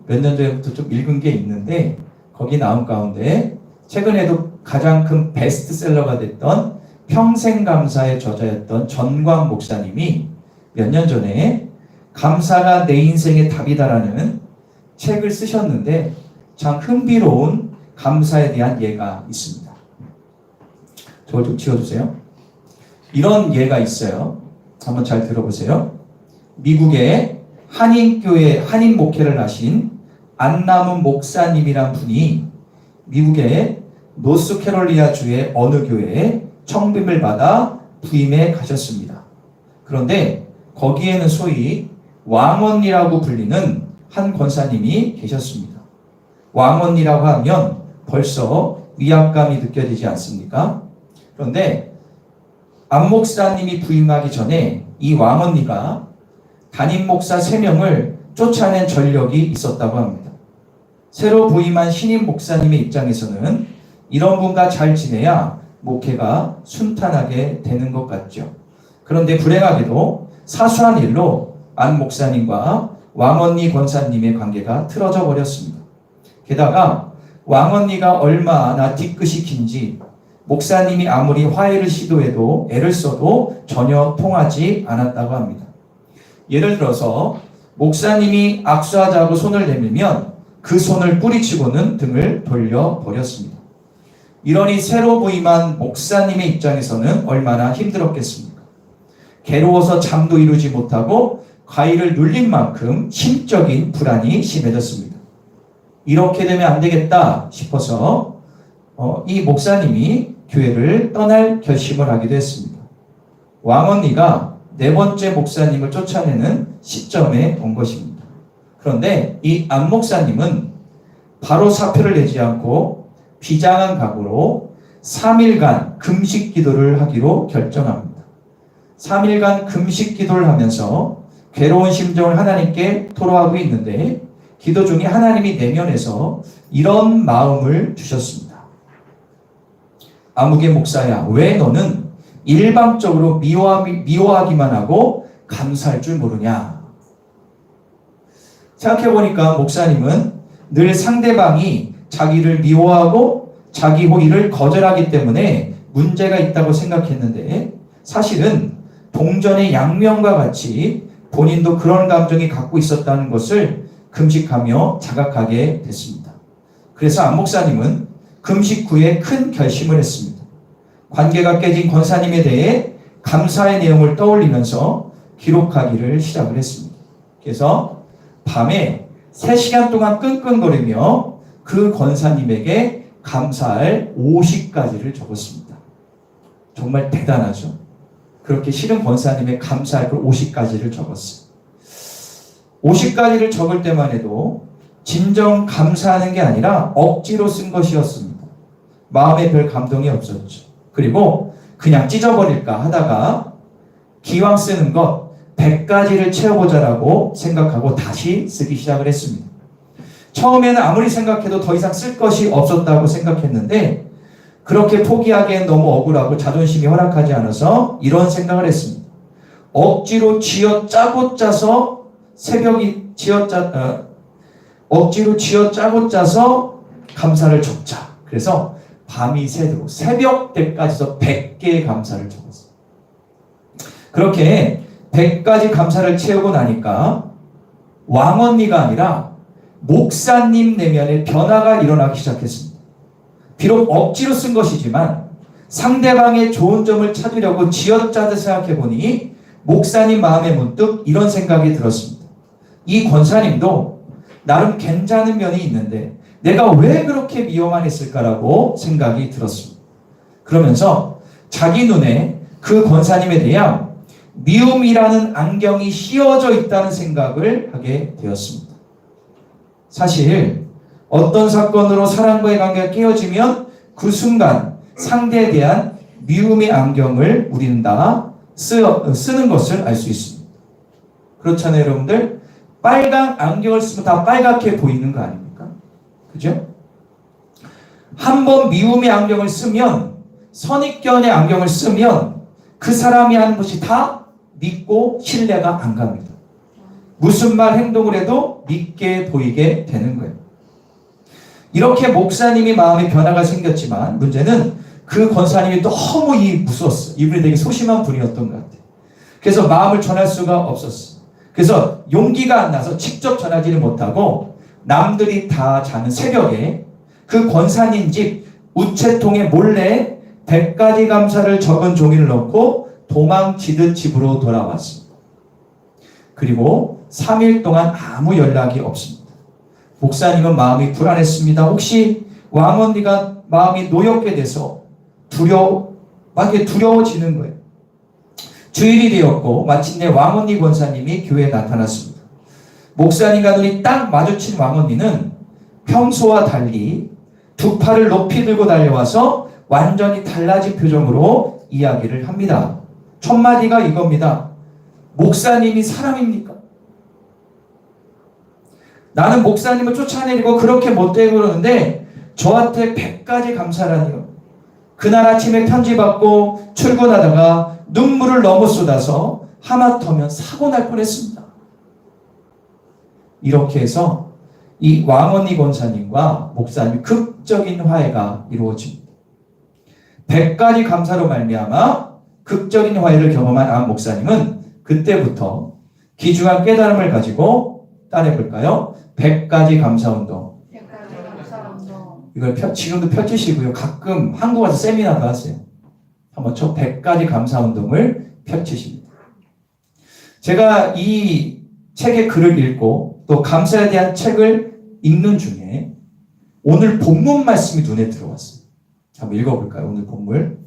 몇 년 전부터 좀 읽은 게 있는데 거기 나온 가운데 최근에도 가장 큰 베스트셀러가 됐던 평생감사의 저자였던 전광 목사님이 몇 년 전에 감사가 내 인생의 답이다라는 책을 쓰셨는데 참 흥미로운 감사에 대한 예가 있습니다. 저걸 좀 지워주세요. 이런 예가 있어요. 한번 잘 들어보세요. 미국의 한인교회 한인 목회를 하신 안남은 목사님이란 분이 미국의 노스캐롤리아 주의 어느 교회에 청빙을 받아 부임해 가셨습니다. 그런데 거기에는 소위 왕언니라고 불리는 한 권사님이 계셨습니다. 왕언니라고 하면 벌써 위압감이 느껴지지 않습니까? 그런데 안 목사님이 부임하기 전에 이 왕언니가 담임 목사 3명을 쫓아낸 전력이 있었다고 합니다. 새로 부임한 신임 목사님의 입장에서는 이런 분과 잘 지내야 목회가 순탄하게 되는 것 같죠. 그런데 불행하게도 사소한 일로 안 목사님과 왕언니 권사님의 관계가 틀어져 버렸습니다. 게다가 왕언니가 얼마나 뒤끝이 긴지 목사님이 아무리 화해를 시도해도 애를 써도 전혀 통하지 않았다고 합니다. 예를 들어서 목사님이 악수하자고 손을 내밀면 그 손을 뿌리치고는 등을 돌려버렸습니다. 이러니 새로 부임한 목사님의 입장에서는 얼마나 힘들었겠습니까? 괴로워서 잠도 이루지 못하고 과일을 눌린 만큼 심적인 불안이 심해졌습니다. 이렇게 되면 안 되겠다 싶어서 이 목사님이 교회를 떠날 결심을 하기도 했습니다. 왕언니가 4번째 목사님을 쫓아내는 시점에 온 것입니다. 그런데 이 안 목사님은 바로 사표를 내지 않고 비장한 각오로 3일간 금식 기도를 하기로 결정합니다. 3일간 금식 기도를 하면서 괴로운 심정을 하나님께 토로하고 있는데 기도 중에 하나님이 내면에서 이런 마음을 주셨습니다. 아무개 목사야, 왜 너는 일방적으로 미워하기만 하고 감사할 줄 모르냐? 생각해보니까 목사님은 늘 상대방이 자기를 미워하고 자기 호의를 거절하기 때문에 문제가 있다고 생각했는데 사실은 동전의 양면과 같이 본인도 그런 감정이 갖고 있었다는 것을 금식하며 자각하게 됐습니다. 그래서 안 목사님은 금식 후에 큰 결심을 했습니다. 관계가 깨진 권사님에 대해 감사의 내용을 떠올리면서 기록하기를 시작을 했습니다. 그래서 밤에 3시간 동안 끙끙거리며 그 권사님에게 감사할 50가지를 적었습니다. 정말 대단하죠? 그렇게 싫은 권사님의 감사할 걸 50가지를 적었어요. 50가지를 적을 때만 해도 진정 감사하는 게 아니라 억지로 쓴 것이었습니다. 마음에 별 감동이 없었죠. 그리고 그냥 찢어버릴까 하다가 기왕 쓰는 것 100가지를 채워보자라고 생각하고 다시 쓰기 시작을 했습니다. 처음에는 아무리 생각해도 더 이상 쓸 것이 없었다고 생각했는데 그렇게 포기하기엔 너무 억울하고 자존심이 허락하지 않아서 이런 생각을 했습니다. 억지로 쥐어짜고 짜서 억지로 쥐어짜고 짜서 감사를 적자. 그래서 밤이 새도록 새벽 때까지서 100개의 감사를 적었어요. 그렇게 100가지 감사를 채우고 나니까 왕언니가 아니라 목사님 내면의 변화가 일어나기 시작했습니다. 비록 억지로 쓴 것이지만 상대방의 좋은 점을 찾으려고 쥐어짜듯 생각해보니 목사님 마음에 문득 이런 생각이 들었습니다. 이 권사님도 나름 괜찮은 면이 있는데 내가 왜 그렇게 미워만 했을까라고 생각이 들었습니다. 그러면서 자기 눈에 그 권사님에 대한 미움이라는 안경이 씌워져 있다는 생각을 하게 되었습니다. 사실 어떤 사건으로 사람과의 관계가 깨어지면 그 순간 상대에 대한 미움의 안경을 우리는 다 쓰는 것을 알 수 있습니다. 그렇잖아요, 여러분들. 빨간 안경을 쓰면 다 빨갛게 보이는 거 아닙니까? 그죠? 한 번 미움의 안경을 쓰면 선입견의 안경을 쓰면 그 사람이 하는 것이 다 믿고 신뢰가 안 갑니다. 무슨 말 행동을 해도 믿게 보이게 되는 거예요. 이렇게 목사님이 마음에 변화가 생겼지만 문제는 그 권사님이 너무 무서웠어. 이분이 되게 소심한 분이었던 것 같아요. 그래서 마음을 전할 수가 없었어. 그래서 용기가 안 나서 직접 전하지를 못하고 남들이 다 자는 새벽에 그 권사님 집 우체통에 몰래 100가지 감사를 적은 종이를 넣고 도망치듯 집으로 돌아왔습니다. 그리고 3일 동안 아무 연락이 없습니다. 목사님은 마음이 불안했습니다. 혹시 왕언니가 마음이 놓였게 돼서 두려워지는 거예요. 주일이 되었고 마침내 왕언니 권사님이 교회에 나타났습니다. 목사님과 눈이 딱 마주친 왕언니는 평소와 달리 두 팔을 높이 들고 달려와서 완전히 달라진 표정으로 이야기를 합니다. 첫 마디가 이겁니다. 목사님이 사람입니까? 나는 목사님을 쫓아내리고 그렇게 못되고 그러는데 저한테 100가지 감사라니요. 그날 아침에 편지 받고 출근하다가 눈물을 너무 쏟아서 하마터면 사고 날 뻔했습니다. 이렇게 해서 이 왕언니 권사님과 목사님 극적인 화해가 이루어집니다. 100가지 감사로 말미암아 극적인 화해를 경험한 안 목사님은 그때부터 귀중한 깨달음을 가지고 따라해볼까요? 100가지 감사운동. 100가지 감사운동. 이걸 지금도 펼치시고요. 가끔 한국 와서 세미나도 하세요. 한번 100가지 감사운동을 펼치십니다. 제가 이 책의 글을 읽고 또 감사에 대한 책을 읽는 중에 오늘 본문 말씀이 눈에 들어왔어요. 한번 읽어볼까요? 오늘 본문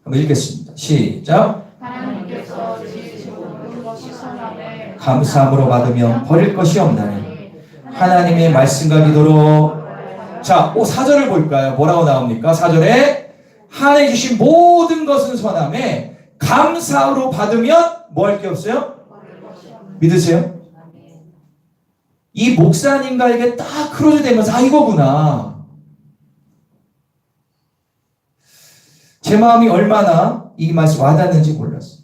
한번 읽겠습니다. 시작. 하나님께서 지으시고 모든 것이 선하되 감사함으로 받으면 버릴 것이 없나니 하나님의 말씀과 기도로. 자, 4절을 볼까요? 뭐라고 나옵니까? 4절에 하나님 주신 모든 것은 선함에 감사함으로 받으면 뭐 할 게 없어요? 믿으세요? 이 목사님과에게 딱 크로즈 되면서 이거구나. 제 마음이 얼마나 이 말씀 와닿는지 몰랐어요.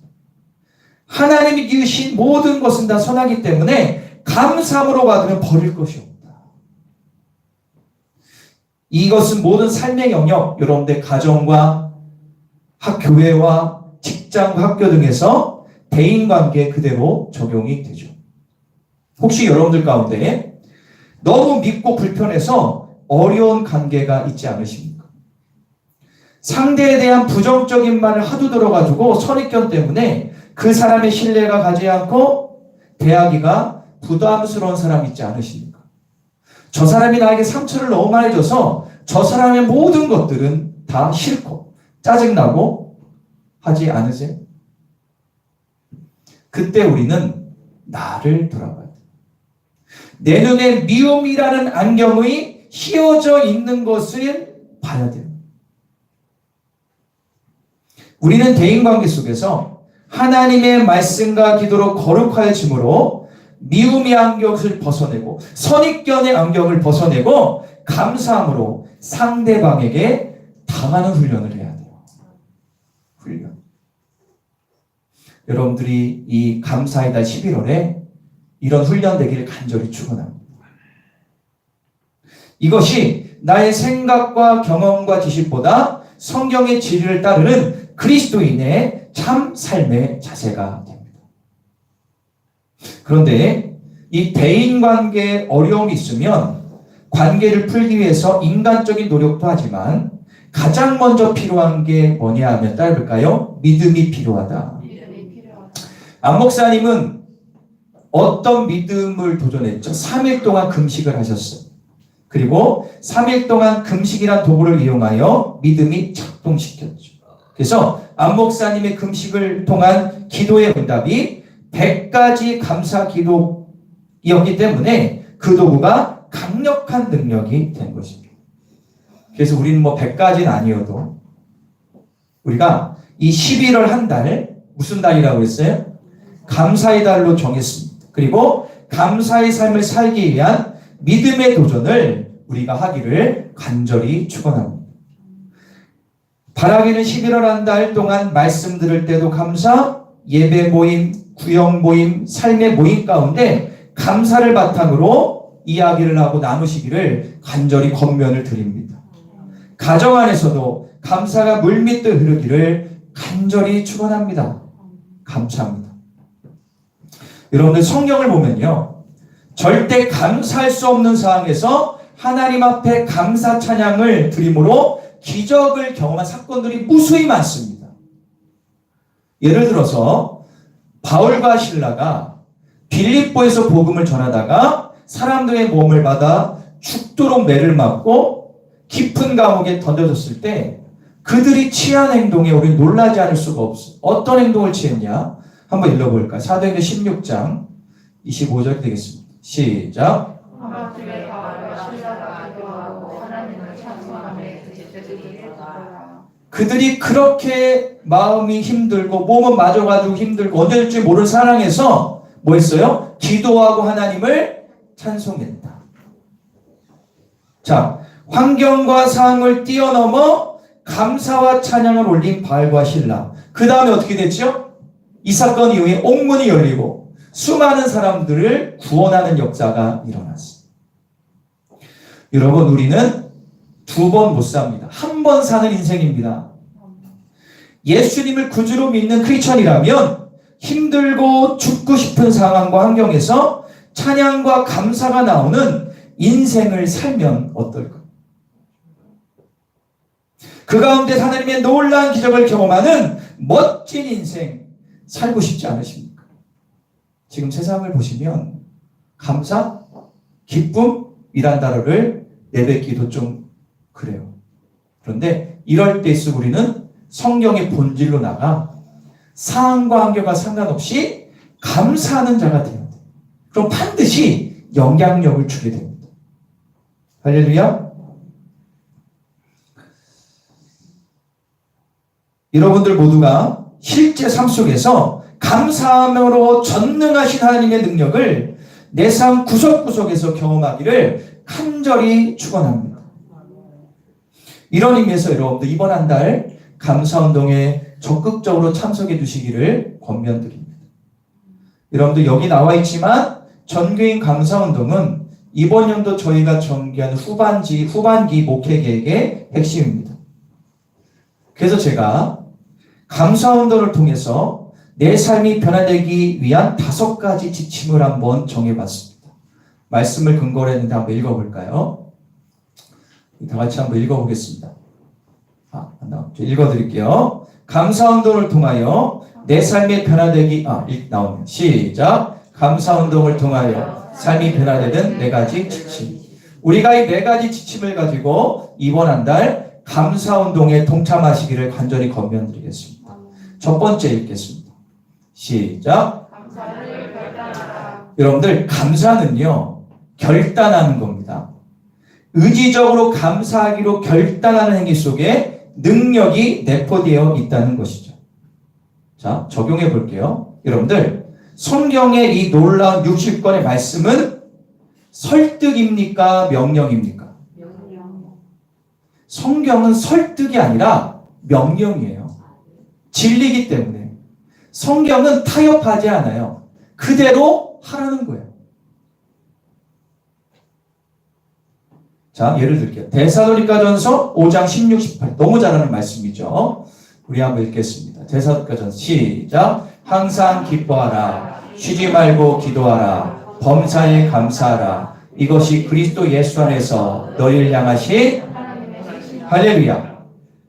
하나님이 지으신 모든 것은 다 선하기 때문에 감사함으로 받으면 버릴 것이 없다. 이것은 모든 삶의 영역, 여러분들 가정과 교회와 직장과 학교 등에서 대인관계에 그대로 적용이 되죠. 혹시 여러분들 가운데 너무 믿고 불편해서 어려운 관계가 있지 않으십니까? 상대에 대한 부정적인 말을 하도 들어가지고 선입견 때문에 그 사람의 신뢰가 가지 않고 대하기가 부담스러운 사람 있지 않으십니까? 저 사람이 나에게 상처를 너무 많이 줘서 저 사람의 모든 것들은 다 싫고 짜증나고 하지 않으세요? 그때 우리는 나를 돌아봐야 돼요. 내 눈에 미움이라는 안경이 씌워져 있는 것을 봐야 돼요. 우리는 대인관계 속에서 하나님의 말씀과 기도로 거룩하여짐으로 미움의 안경을 벗어내고 선입견의 안경을 벗어내고 감사함으로 상대방에게 당하는 훈련을 해야 돼요. 훈련. 여러분들이 이 감사의 달 11월에 이런 훈련 되기를 간절히 축원합니다. 이것이 나의 생각과 경험과 지식보다 성경의 진리를 따르는 그리스도인의 참 삶의 자세가 됩니다. 그런데 이 대인관계에 어려움이 있으면 관계를 풀기 위해서 인간적인 노력도 하지만 가장 먼저 필요한 게 뭐냐 하면 따라볼까요? 믿음이 필요하다. 믿음이 필요하다. 안 목사님은 어떤 믿음을 도전했죠? 3일 동안 금식을 하셨어요. 그리고 3일 동안 금식이란 도구를 이용하여 믿음이 작동시켰죠. 그래서 안 목사님의 금식을 통한 기도의 응답이 100가지 감사 기도였기 때문에 그 도구가 강력한 능력이 된 것입니다. 그래서 우리는 100가지는 아니어도 우리가 이 11월 한 달 무슨 달이라고 했어요? 감사의 달로 정했습니다. 그리고 감사의 삶을 살기 위한 믿음의 도전을 우리가 하기를 간절히 축원합니다. 바라기는 11월 한 달 동안 말씀 들을 때도 감사, 예배 모임, 구역 모임, 삶의 모임 가운데 감사를 바탕으로 이야기를 하고 나누시기를 간절히 권면을 드립니다. 가정 안에서도 감사가 물밀듯 흐르기를 간절히 축원합니다. 감사합니다. 여러분들 성경을 보면요, 절대 감사할 수 없는 상황에서 하나님 앞에 감사 찬양을 드림으로 기적을 경험한 사건들이 무수히 많습니다. 예를 들어서 바울과 실라가 빌립보에서 복음을 전하다가 사람들의 모험을 받아 죽도록 매를 맞고 깊은 감옥에 던져졌을 때 그들이 취한 행동에 우리 놀라지 않을 수가 없어. 어떤 행동을 취했냐? 한번 읽어볼까요? 사도행전 16장 25절 되겠습니다. 시작. 하마집에 바울과 실라가 기도하고 하나님을 찬송하며 그들이 했더라. 그들이 그렇게 마음이 힘들고 몸은 맞아가지고 힘들고 언제 될지 모르는 상황에서 뭐 했어요? 기도하고 하나님을 찬송했다. 자, 환경과 상황을 뛰어넘어 감사와 찬양을 올린 바울과 실라. 그 다음에 어떻게 됐죠? 이 사건 이후에 옥문이 열리고 수많은 사람들을 구원하는 역사가 일어났습니다. 여러분, 우리는 두 번 못 삽니다. 한 번 사는 인생입니다. 예수님을 구주로 믿는 크리스천이라면 힘들고 죽고 싶은 상황과 환경에서 찬양과 감사가 나오는 인생을 살면 어떨까? 그 가운데 하나님의 놀라운 기적을 경험하는 멋진 인생 살고 싶지 않으십니까? 지금 세상을 보시면 감사, 기쁨이란 단어를 내뱉기도 좀 그래요. 그런데 이럴 때일수록 우리는 성경의 본질로 나가 상황과 환경과 상관없이 감사하는 자가 되어야 돼요. 그럼 반드시 영향력을 주게 됩니다. 할렐루야. 여러분들 모두가 실제 삶 속에서 감사함으로 전능하신 하나님의 능력을 내 삶 구석구석에서 경험하기를 간절히 축원합니다. 이런 의미에서 여러분들 이번 한 달 감사운동에 적극적으로 참석해 주시기를 권면드립니다. 여러분들 여기 나와 있지만 전교인 감사운동은 이번 연도 저희가 전개한 후반기 목회 계획의 핵심입니다. 그래서 제가 감사운동을 통해서 내 삶이 변화되기 위한 5가지 지침을 한번 정해봤습니다. 말씀을 근거로 했는데 한번 읽어볼까요? 다 같이 한번 읽어보겠습니다. 읽어드릴게요. 감사운동을 통하여 내 삶이 변화되기, 나오면 시작. 감사운동을 통하여 삶이 변화되는 4가지 지침. 우리가 이 4가지 지침을 가지고 이번 한 달 감사운동에 동참하시기를 간절히 권면드리겠습니다. 첫 번째 읽겠습니다. 시작. 감사를 결단하라. 여러분들, 감사는요, 결단하는 겁니다. 의지적으로 감사하기로 결단하는 행위 속에 능력이 내포되어 있다는 것이죠. 자, 적용해 볼게요. 여러분들, 성경의 이 놀라운 60권의 말씀은 설득입니까? 명령입니까? 성경은 설득이 아니라 명령이에요. 진리이기 때문에. 성경은 타협하지 않아요. 그대로 하라는 거예요. 자, 예를 들게요. 데살로니가전서 5장 16, 18. 너무 잘하는 말씀이죠. 우리 한번 읽겠습니다. 데살로니가전서 시작. 항상 기뻐하라. 쉬지 말고 기도하라. 범사에 감사하라. 이것이 그리스도 예수 안에서 너희를 향하신 할렐루야.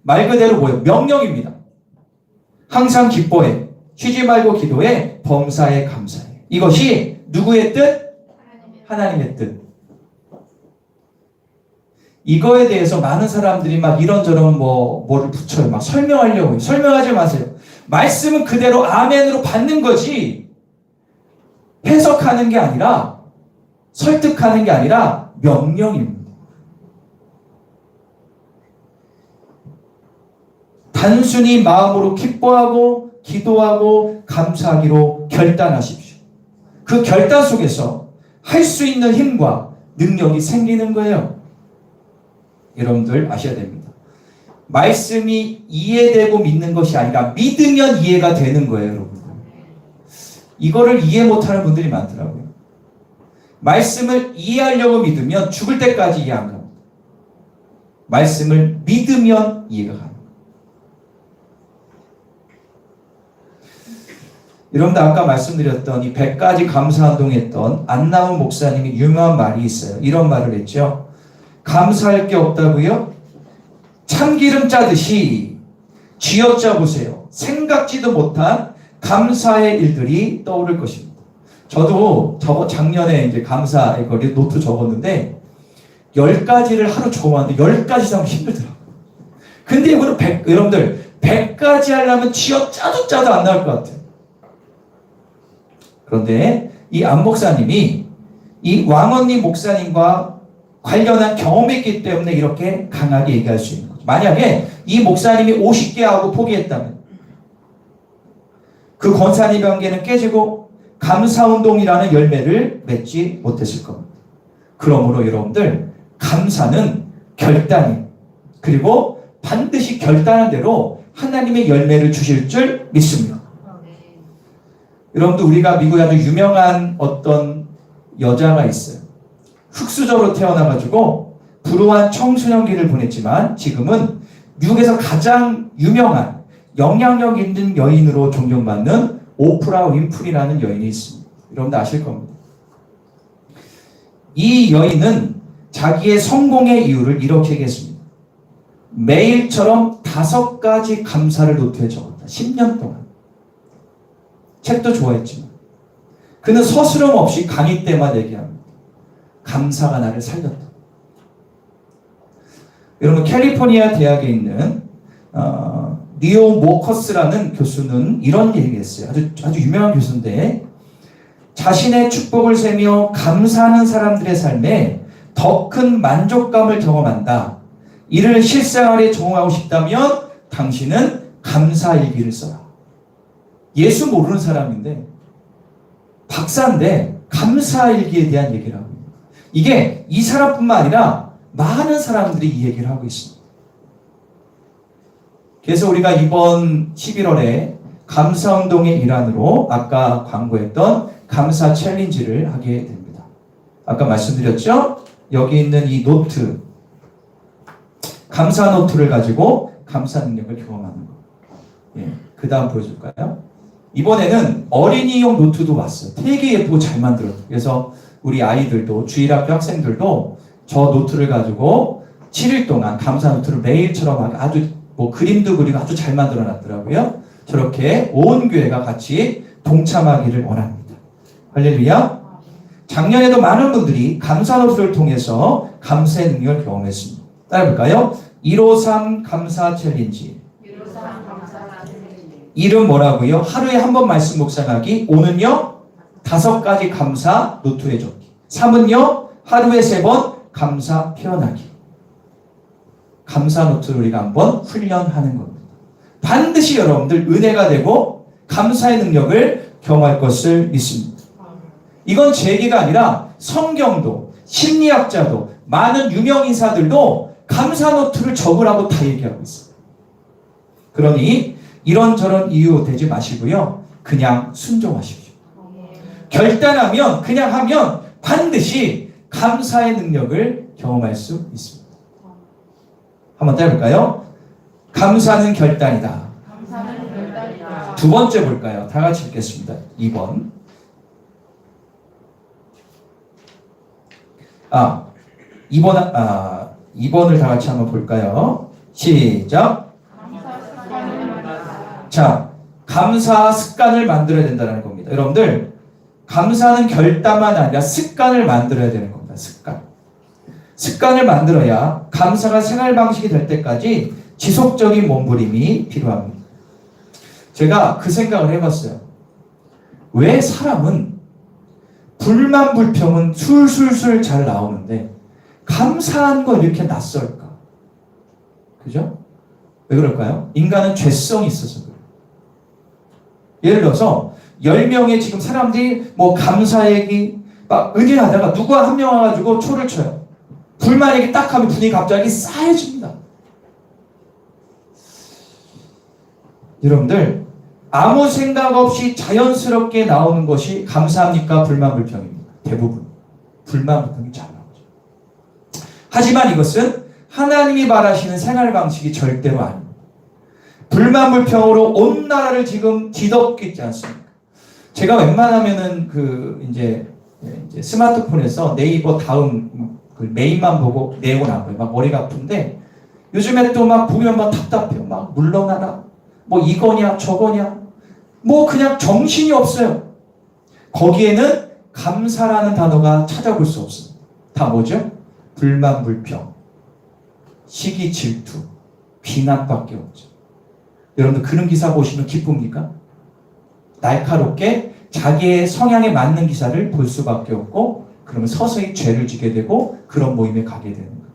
말 그대로 뭐예요? 명령입니다. 항상 기뻐해. 쉬지 말고 기도해. 범사에 감사해. 이것이 누구의 뜻? 하나님의 뜻. 이거에 대해서 많은 사람들이 막 이런저런 뭐를 붙여요. 막 설명하려고 해요. 설명하지 마세요. 말씀은 그대로 아멘으로 받는 거지, 해석하는 게 아니라, 설득하는 게 아니라 명령입니다. 단순히 마음으로 기뻐하고 기도하고 감사하기로 결단하십시오. 그 결단 속에서 할 수 있는 힘과 능력이 생기는 거예요. 여러분들 아셔야 됩니다. 말씀이 이해되고 믿는 것이 아니라 믿으면 이해가 되는 거예요, 여러분. 이거를 이해 못하는 분들이 많더라고요. 말씀을 이해하려고 믿으면 죽을 때까지 이해 안 갑니다. 말씀을 믿으면 이해가 갑니다. 여러분들 아까 말씀드렸던 이 100가지 감사운동 했던 안나훈 목사님이 유명한 말이 있어요. 이런 말을 했죠. 감사할 게 없다고요? 참기름 짜듯이 쥐어짜 보세요. 생각지도 못한 감사의 일들이 떠오를 것입니다. 저도 작년에 이제 감사의 거리 노트 적었는데 10가지를 하루 적어봤는데 10가지 하면 힘들더라고요. 근데 이거는 여러분들 100가지 하려면 쥐어짜도 안 나올 것 같아요. 그런데 이 안 목사님이 이 왕언니 목사님과 관련한 경험이 있기 때문에 이렇게 강하게 얘기할 수 있는 거죠. 만약에 이 목사님이 50개 하고 포기했다면 그 권사님 관계는 깨지고 감사운동이라는 열매를 맺지 못했을 겁니다. 그러므로 여러분들 감사는 결단이에요. 그리고 반드시 결단한 대로 하나님의 열매를 주실 줄 믿습니다. 여러분들 우리가 미국에 아주 유명한 어떤 여자가 있어요. 흑수저로 태어나가지고 불우한 청소년기를 보냈지만 지금은 미국에서 가장 유명한 영향력 있는 여인으로 존경받는 오프라 윈프리라는 여인이 있습니다. 여러분들 아실 겁니다. 이 여인은 자기의 성공의 이유를 이렇게 얘기했습니다. 매일처럼 5가지 감사를 노트에 적었다. 10년 동안. 책도 좋아했지만 그는 서스럼 없이 강의 때마다 얘기합니다. 감사가 나를 살렸다. 여러분 캘리포니아 대학에 있는 리오 모커스라는 교수는 이런 얘기를 했어요. 아주 유명한 교수인데 자신의 축복을 세며 감사하는 사람들의 삶에 더 큰 만족감을 경험한다. 이를 실생활에 적용하고 싶다면 당신은 감사일기를 써라. 예수 모르는 사람인데 박사인데 감사일기에 대한 얘기를 하고 있습니다. 이게 이 사람뿐만 아니라 많은 사람들이 이 얘기를 하고 있습니다. 그래서 우리가 이번 11월에 감사운동의 일환으로 아까 광고했던 감사 챌린지를 하게 됩니다. 아까 말씀드렸죠? 여기 있는 이 노트, 감사 노트를 가지고 감사 능력을 경험하는 거. 예, 그 다음 보여줄까요? 이번에는 어린이용 노트도 왔어요. 되게 예쁘고 잘 만들었어요. 그래서 우리 아이들도 주일학교 학생들도 저 노트를 가지고 7일 동안 감사 노트를 매일처럼 아주 그림도 그리고 아주 잘 만들어 놨더라고요. 저렇게 온 교회가 같이 동참하기를 원합니다. 할렐루야. 작년에도 많은 분들이 감사 노트를 통해서 감사의 능력을 경험했습니다. 따라볼까요? 153 감사 챌린지. 이름 뭐라고요? 하루에 한 번 말씀 묵상하기. 5는요? 5가지 감사 노트에 적기. 3은요? 하루에 3번 감사 표현하기. 감사 노트를 우리가 한번 훈련하는 겁니다. 반드시 여러분들 은혜가 되고 감사의 능력을 경험할 것을 믿습니다. 이건 제 얘기가 아니라 성경도 심리학자도 많은 유명 인사들도 감사 노트를 적으라고 다 얘기하고 있어요. 그러니 이런저런 이유 되지 마시고요. 그냥 순종하십시오. 결단하면 그냥 하면 반드시 감사의 능력을 경험할 수 있습니다. 한번 따라볼까요? 감사는 결단이다. 두 번째 볼까요? 다 같이 읽겠습니다. 2번. 2번을 다 같이 한번 볼까요? 시작. 자, 감사 습관을 만들어야 된다는 겁니다. 여러분들, 감사는 결단만 아니라 습관을 만들어야 되는 겁니다. 습관을 만들어야 감사가 생활 방식이 될 때까지 지속적인 몸부림이 필요합니다. 제가 그 생각을 해봤어요. 왜 사람은 불만 불평은 술술술 잘 나오는데 감사한 건 이렇게 낯설까? 그죠? 왜 그럴까요? 인간은 죄성이 있어서 그래요. 예를 들어서 10명의 지금 사람들이 감사 얘기 막 은혜하다가 누가 한 명 와가지고 초를 쳐요. 불만 얘기 딱 하면 분위기 갑자기 싸해집니다. 여러분들 아무 생각 없이 자연스럽게 나오는 것이 감사합니까? 불만불평입니다. 대부분 불만불평이 잘 나오죠. 하지만 이것은 하나님이 바라시는 생활 방식이 절대로 아닙니다. 불만불평으로 온 나라를 지금 뒤덮고 있지 않습니까? 제가 웬만하면은 이제 스마트폰에서 네이버 다음 메인만 보고 내용을 안 봐요. 막 머리가 아픈데 요즘에 또 막 보면 막 답답해요. 막 물러나라. 뭐 이거냐 저거냐. 뭐 그냥 정신이 없어요. 거기에는 감사라는 단어가 찾아볼 수 없어요. 다 뭐죠? 불만불평, 시기 질투, 비난밖에 없죠. 여러분들 그런 기사 보시면 기쁩니까? 날카롭게 자기의 성향에 맞는 기사를 볼 수밖에 없고 그러면 서서히 죄를 지게 되고 그런 모임에 가게 되는 거예요.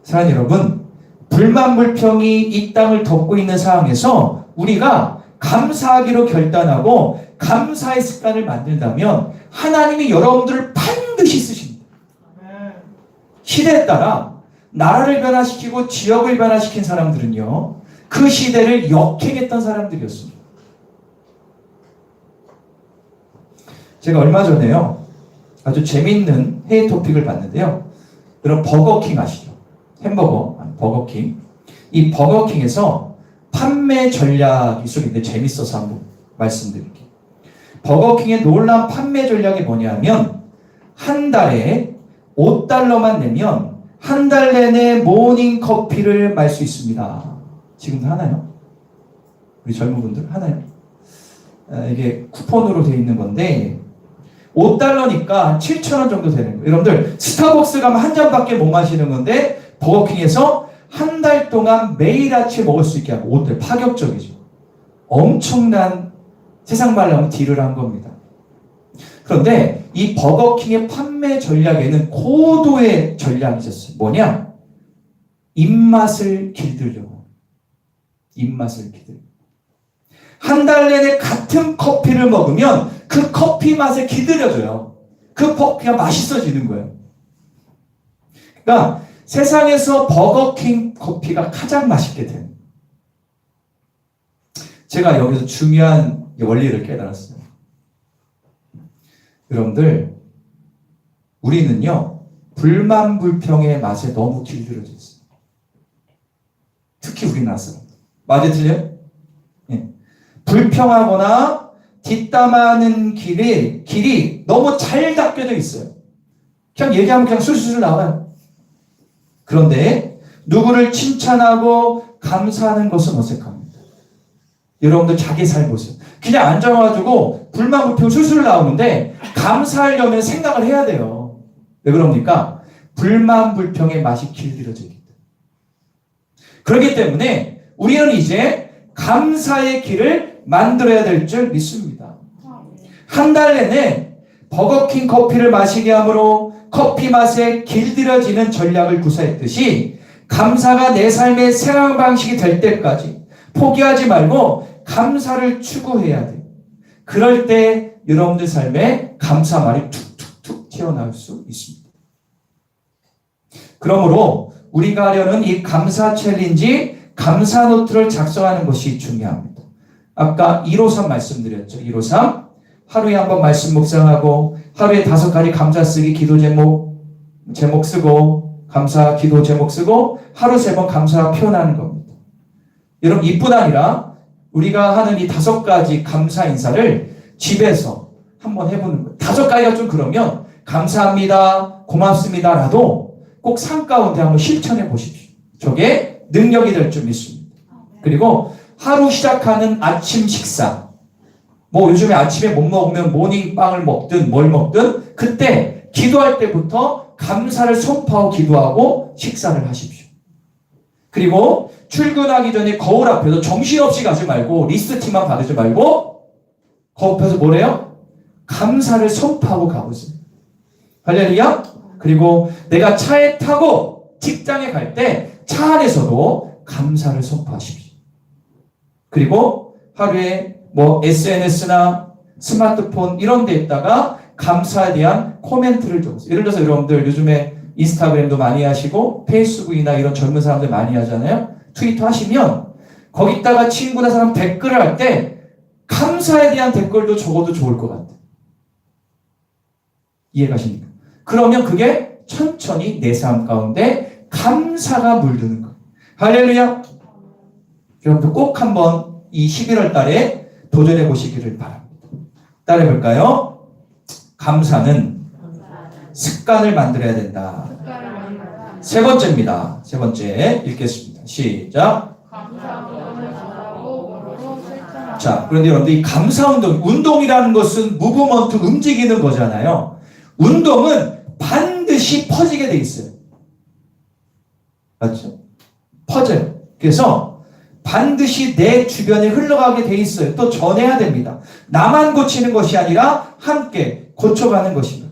사랑하는 여러분, 불만불평이 이 땅을 덮고 있는 상황에서 우리가 감사하기로 결단하고 감사의 습관을 만든다면 하나님이 여러분들을 반드시 쓰십니다. 시대에 따라 나라를 변화시키고 지역을 변화시킨 사람들은요, 그 시대를 역행했던 사람들이었습니다. 제가 얼마 전에요, 아주 재미있는 회의 토픽을 봤는데요. 여러분 버거킹 아시죠? 햄버거, 버거킹. 이 버거킹에서 판매 전략이 있었는데 재밌어서 한번 말씀드릴게요. 버거킹의 놀라운 판매 전략이 뭐냐면 한 달에 $5만 내면 한 달 내내 모닝 커피를 말 수 있습니다. 지금도 하나요? 우리 젊은 분들 하나요? 이게 쿠폰으로 되어 있는 건데 $5니까 7,000원 정도 되는 거예요. 여러분들 스타벅스 가면 한 잔밖에 못 마시는 건데 버거킹에서 한 달 동안 매일 아침 먹을 수 있게 하고 $5 파격적이죠. 엄청난 세상 말로 하면 딜을 한 겁니다. 그런데 이 버거킹의 판매 전략에는 고도의 전략이 있었어요. 뭐냐? 입맛을 길들려고. 입맛을 길들려고. 한 달 내내 같은 커피를 먹으면 그 커피 맛에 길들여져요. 그 커피가 맛있어지는 거예요. 그러니까 세상에서 버거킹 커피가 가장 맛있게 된. 제가 여기서 중요한 원리를 깨달았어요. 여러분들, 우리는요, 불만불평의 맛에 너무 길들여져 있어요. 특히 우리나라 사람. 맞아요, 틀려요? 예. 불평하거나 뒷담하는 길이 너무 잘 닦여져 있어요. 그냥 얘기하면 그냥 술술 나와요. 그런데 누구를 칭찬하고 감사하는 것은 어색합니다. 여러분들 자기 삶 보세요. 그냥 앉아가지고 불만불평 술술 나오는데 감사하려면 생각을 해야 돼요. 왜 그럽니까? 불만불평의 맛이 길들여져 있기 때문에. 그렇기 때문에 우리는 이제 감사의 길을 만들어야 될 줄 믿습니다. 한 달 내내 버거킹 커피를 마시게 함으로 커피 맛에 길들여지는 전략을 구사했듯이 감사가 내 삶의 생활 방식이 될 때까지 포기하지 말고 감사를 추구해야 돼요. 그럴 때 여러분들 삶에 감사 말이 툭툭툭 튀어나올 수 있습니다. 그러므로 우리가 하려는 이 감사 챌린지, 감사 노트를 작성하는 것이 중요합니다. 아까 153 말씀드렸죠. 153. 하루에 한 번 말씀 묵상하고 하루에 5가지 감사 쓰기 기도 제목 쓰고 감사 기도 제목 쓰고 하루 3번 감사 표현하는 겁니다. 여러분 이뿐 아니라 우리가 하는 이 5가지 감사 인사를 집에서 한번 해보는 거예요. 5가지가 좀 그러면 감사합니다, 고맙습니다라도 꼭 삶 가운데 한번 실천해 보십시오. 저게 능력이 될 줄 믿습니다. 그리고 하루 시작하는 아침 식사, 뭐 요즘에 아침에 못 먹으면 모닝빵을 먹든 뭘 먹든 그때 기도할 때부터 감사를 선포하고 기도하고 식사를 하십시오. 그리고 출근하기 전에 거울 앞에서 정신없이 가지 말고 리스트만 받으지 말고 거울 앞에서 뭐래요? 감사를 선포하고 가보세요. 할렐루야. 그리고 내가 차에 타고 직장에 갈 때 차 안에서도 감사를 선포하십시오. 그리고 하루에 뭐 SNS나 스마트폰 이런 데에다가 감사에 대한 코멘트를 적으세요. 예를 들어서 여러분들 요즘에 인스타그램도 많이 하시고 페이스북이나 이런 젊은 사람들 많이 하잖아요. 트위터 하시면 거기다가 친구나 사람 댓글을 할 때 감사에 대한 댓글도 적어도 좋을 것 같아요. 이해가십니까? 그러면 그게 천천히 내 삶 가운데 감사가 물드는 거예요. 할렐루야! 여러분들 꼭 한번 이 11월 달에 도전해 보시기를 바랍니다. 따라해 볼까요? 감사는 습관을 만들어야 된다. 세 번째입니다. 세 번째 읽겠습니다. 시작. 자, 그런데 여러분들 이 감사운동, 운동이라는 것은 무브먼트, 움직이는 거잖아요. 운동은 반드시 퍼지게 돼 있어요. 맞죠? 퍼져요. 그래서 반드시 내 주변에 흘러가게 돼 있어요. 또 전해야 됩니다. 나만 고치는 것이 아니라 함께 고쳐가는 것입니다.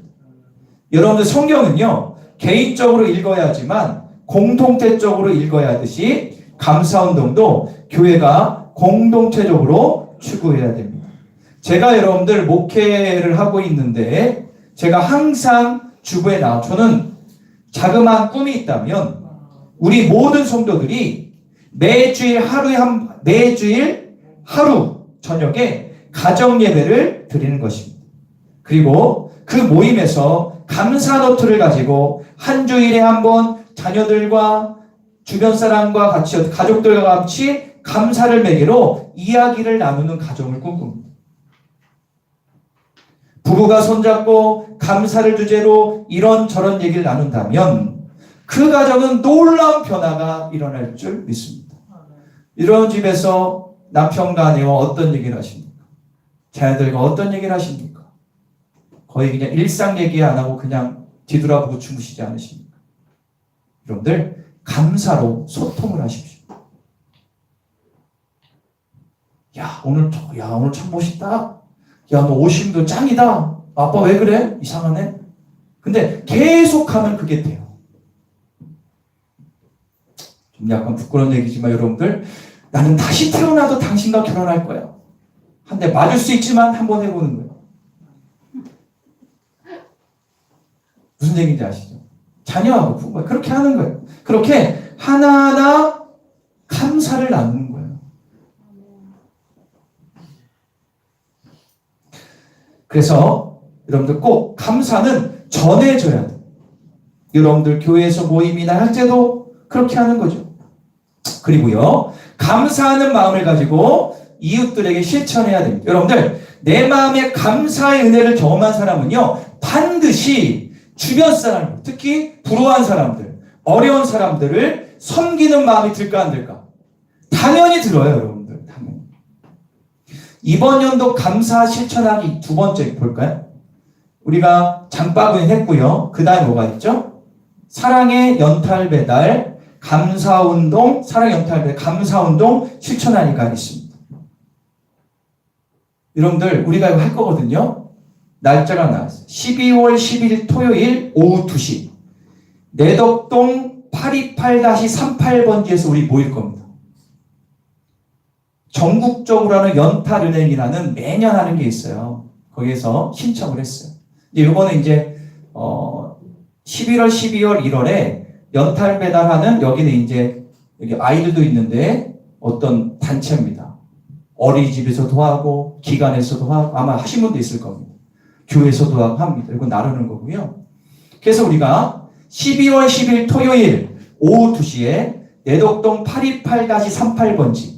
여러분들 성경은요, 개인적으로 읽어야 하지만 공동체적으로 읽어야 하듯이 감사운동도 교회가 공동체적으로 추구해야 됩니다. 제가 여러분들 목회를 하고 있는데 제가 항상 주부에 나와 저는 자그마한 꿈이 있다면 우리 모든 성도들이 매주일 하루 저녁에 가정 예배를 드리는 것입니다. 그리고 그 모임에서 감사 노트를 가지고 한 주일에 한 번 자녀들과 주변 사람과 같이 가족들과 같이 감사를 매개로 이야기를 나누는 가정을 꿈꿉니다. 부부가 손잡고 감사를 주제로 이런저런 얘기를 나눈다면 그 가정은 놀라운 변화가 일어날 줄 믿습니다. 이런 집에서 남편과 아내와 어떤 얘기를 하십니까? 자녀들과 어떤 얘기를 하십니까? 거의 그냥 일상 얘기 안 하고 그냥 뒤돌아보고 주무시지 않으십니까? 여러분들 감사로 소통을 하십시오. 오늘 참 멋있다. 너 옷심도 짱이다. 아빠 왜 그래? 이상하네. 근데 계속하면 그게 돼요. 좀 약간 부끄러운 얘기지만 여러분들, 나는 다시 태어나도 당신과 결혼할 거야. 한 대 맞을 수 있지만 한번 해보는 거예요. 무슨 얘기인지 아시죠? 자녀하고 부부가 그렇게 하는 거예요. 그렇게 하나하나 감사를 나누는 거예요. 그래서 여러분들 꼭 감사는 전해줘야 돼요. 여러분들 교회에서 모임이나 할 때도 그렇게 하는 거죠. 그리고요, 감사하는 마음을 가지고 이웃들에게 실천해야 됩니다. 여러분들, 내 마음에 감사의 은혜를 경험한 사람은요, 반드시 주변 사람, 특히 불우한 사람들, 어려운 사람들을 섬기는 마음이 들까 안 들까? 당연히 들어요, 여러분들. 당연히. 이번 연도 감사 실천하기 두 번째 볼까요? 우리가 장바구니 했고요. 그 다음에 뭐가 있죠? 사랑의 연탈 배달, 감사운동, 사랑의 연탈 배달, 감사운동 실천하니까 있습니다. 여러분들, 우리가 이거 할 거거든요. 날짜가 나왔어요. 12월 10일 토요일 오후 2시. 내덕동 828-38번지에서 우리 모일 겁니다. 전국적으로 하는 연탈은행이라는 매년 하는 게 있어요. 거기에서 신청을 했어요. 이번에 이제 11월, 12월, 1월에 연탈 배달하는 여기는 이제 여기 아이들도 있는데 어떤 단체입니다. 어린이집에서도 하고 기관에서도 하고 아마 하신 분도 있을 겁니다. 교회에서도 하고 합니다. 이거 나누는 거고요. 그래서 우리가 12월 10일 토요일 오후 2시에 내덕동 828-38번지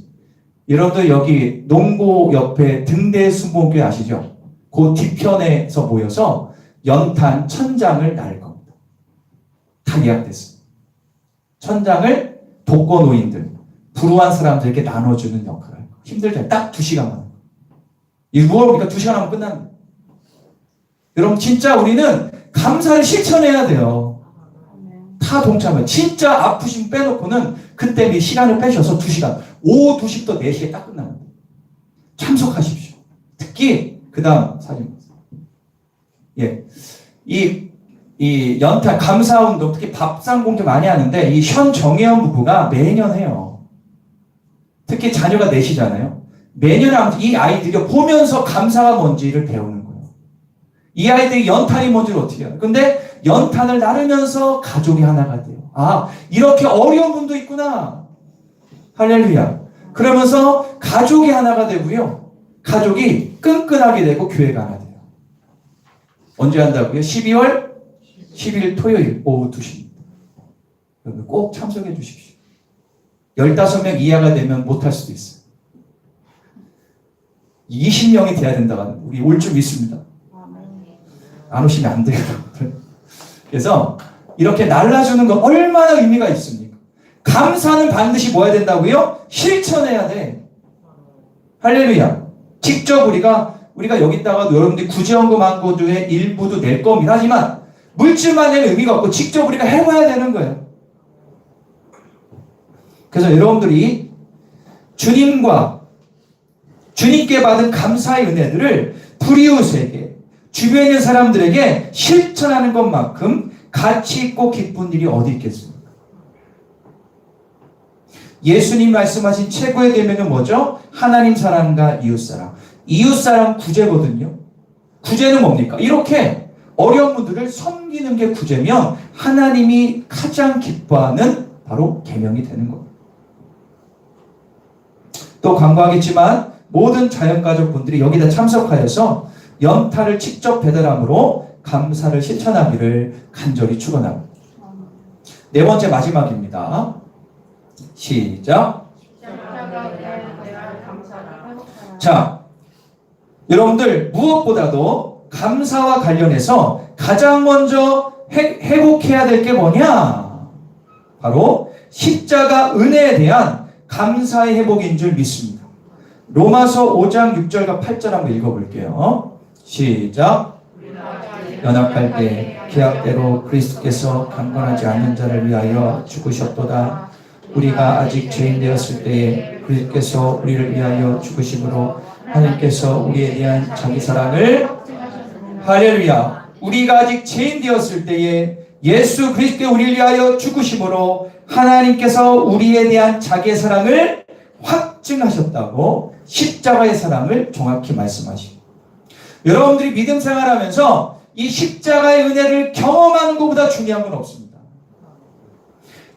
여러분들 여기 농고 옆에 등대순복교회 아시죠? 그 뒤편에서 모여서 연탄 1000장을 나를 겁니다. 다 예약됐어요. 1000장을 독거노인들, 불우한 사람들에게 나눠주는 역할을 할 거예요. 힘들잖아요. 딱 2시간만. 이거 우리가 2시간 하면 끝나는 거예요. 여러분 진짜 우리는 감사를 실천해야 돼요. 다 동참해요. 진짜 아프신 빼놓고는 그때 시간을 빼셔서 2시간, 오후 2시부터 4시에 딱 끝납니다. 참석하십시오. 특히 그 다음 사진. 예, 이 연탄 감사운동 특히 밥상 공개 많이 하는데 이 현정혜원 부부가 매년 해요. 특히 자녀가 넷이잖아요. 매년 아무튼 이 아이들이 보면서 감사가 뭔지를 배우는 거예요. 이 아이들이 연탄이 뭔지를 어떻게 해요? 근데 연탄을 나누면서 가족이 하나가 돼요. 아, 이렇게 어려운 분도 있구나. 할렐루야. 그러면서 가족이 하나가 되고요. 가족이 끈끈하게 되고 교회가 하나 돼요. 언제 한다고요? 12월 10일 토요일 오후 2시입니다. 여러분 꼭 참석해 주십시오. 15명 이하가 되면 못할 수도 있어요. 20명이 돼야 된다고 우리 올 줄 믿습니다. 안 오시면 안 돼요. 그래서 이렇게 날라주는 거 얼마나 의미가 있습니까? 감사는 반드시 뭐 해야 된다고요? 실천해야 돼. 할렐루야. 직접 우리가 여기다가 여러분들이 구제원금 한고도의 일부도 낼 겁니다. 하지만 물질만 내면 의미가 없고 직접 우리가 해봐야 되는 거예요. 그래서 여러분들이 주님께 받은 감사의 은혜들을 불이웃에게 주변에 있는 사람들에게 실천하는 것만큼 가치 있고 기쁜 일이 어디 있겠습니까? 예수님 말씀하신 최고의 계명은 뭐죠? 하나님 사랑과 이웃사랑. 이웃사랑 구제거든요. 구제는 뭡니까? 이렇게 어려운 분들을 섬기는 게 구제면 하나님이 가장 기뻐하는 바로 계명이 되는 겁니다. 또 광고하겠지만 모든 자연가족분들이 여기다 참석하여서 연탄을 직접 배달함으로 감사를 실천하기를 간절히 축원합니다. 네 번째 마지막입니다. 시작. 자, 여러분들 무엇보다도 감사와 관련해서 가장 먼저 회복해야 될 게 뭐냐? 바로 십자가 은혜에 대한 감사의 회복인 줄 믿습니다. 로마서 5장 6절과 8절 한번 읽어볼게요. 시작. 연합할 때 계약대로 그리스도께서 강권하지 않는 자를 위하여 죽으셨도다. 우리가 아직 죄인 되었을 때에 그리스도께서 우리를 위하여 죽으심으로 하나님께서 우리에 대한 자기 사랑을 할렐루야. 우리가 아직 죄인 되었을 때에 예수 그리스도께 우리를 위하여 죽으심으로 하나님께서 우리에 대한 자기의 사랑을 확증하셨다고 십자가의 사랑을 정확히 말씀하십니다. 여러분들이 믿음 생활하면서 이 십자가의 은혜를 경험하는 것보다 중요한 건 없습니다.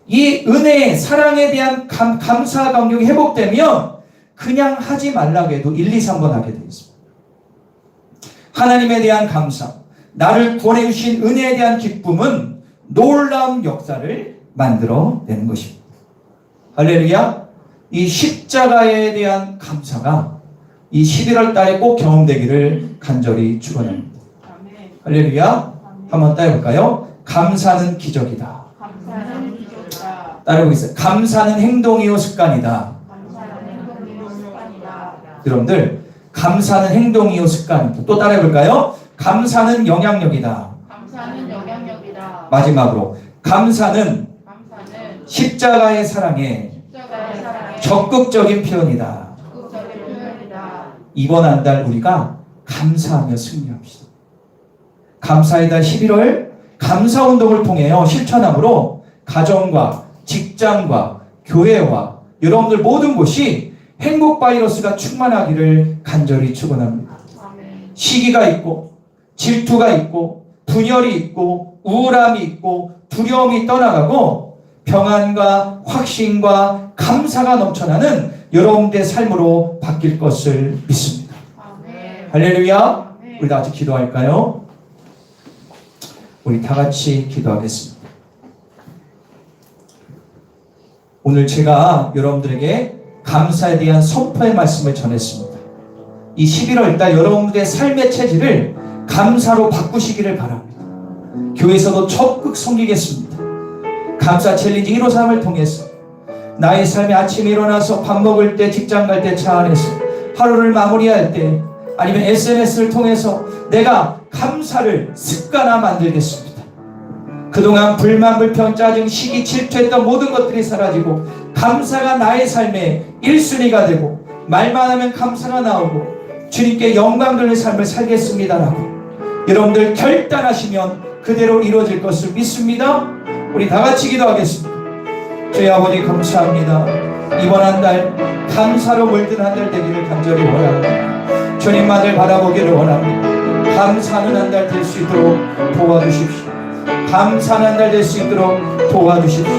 이 은혜의 사랑에 대한 감사 감격이 회복되면 그냥 하지 말라고 해도 1, 2, 3번 하게 되어 있습니다. 하나님에 대한 감사, 나를 구원해 주신 은혜에 대한 기쁨은 놀라운 역사를 만들어내는 것입니다. 할렐루야. 이 십자가에 대한 감사가 이 11월 달에 꼭 경험되기를 간절히 축원합니다. 할렐루야. 한번 따라해볼까요? 감사는 기적이다. 따라해보겠습니다. 감사는 행동이요 습관이다. 여러분들 감사는 행동이요 습관이다. 또 따라해볼까요? 감사는 영향력이다. 마지막으로 감사는 십자가의 사랑에 적극적인 표현이다. 이번 한 달 우리가 감사하며 승리합시다. 감사의 달 11월 감사운동을 통해요 실천함으로 가정과 직장과 교회와 여러분들 모든 곳이 행복 바이러스가 충만하기를 간절히 축원합니다. 시기가 있고 질투가 있고 분열이 있고 우울함이 있고 두려움이 떠나가고 평안과 확신과 감사가 넘쳐나는 여러분들의 삶으로 바뀔 것을 믿습니다. 할렐루야. 우리 다 같이 기도할까요? 우리 다 같이 기도하겠습니다. 오늘 제가 여러분들에게 감사에 대한 선포의 말씀을 전했습니다. 이 11월 달 여러분들의 삶의 체질을 감사로 바꾸시기를 바랍니다. 교회에서도 적극 섬기겠습니다. 감사 챌린지 1호 3을 통해서 나의 삶에 아침에 일어나서 밥 먹을 때, 직장 갈 때, 차 안에서 하루를 마무리할 때, 아니면 SNS를 통해서 내가 감사를 습관화 만들겠습니다. 그동안 불만, 불평, 짜증, 시기, 질투했던 모든 것들이 사라지고 감사가 나의 삶의 1순위가 되고 말만 하면 감사가 나오고 주님께 영광 돌리는 삶을 살겠습니다라고 여러분들 결단하시면 그대로 이루어질 것을 믿습니다. 우리 다 같이 기도하겠습니다. 저희 아버지 감사합니다. 이번 한 달 감사로 물든 한 달 되기를 간절히 원합니다. 주님만을 바라보기를 원합니다. 감사하는 한 달 될 수 있도록 도와주십시오. 감사하는 한 달 될 수 있도록 도와주십시오.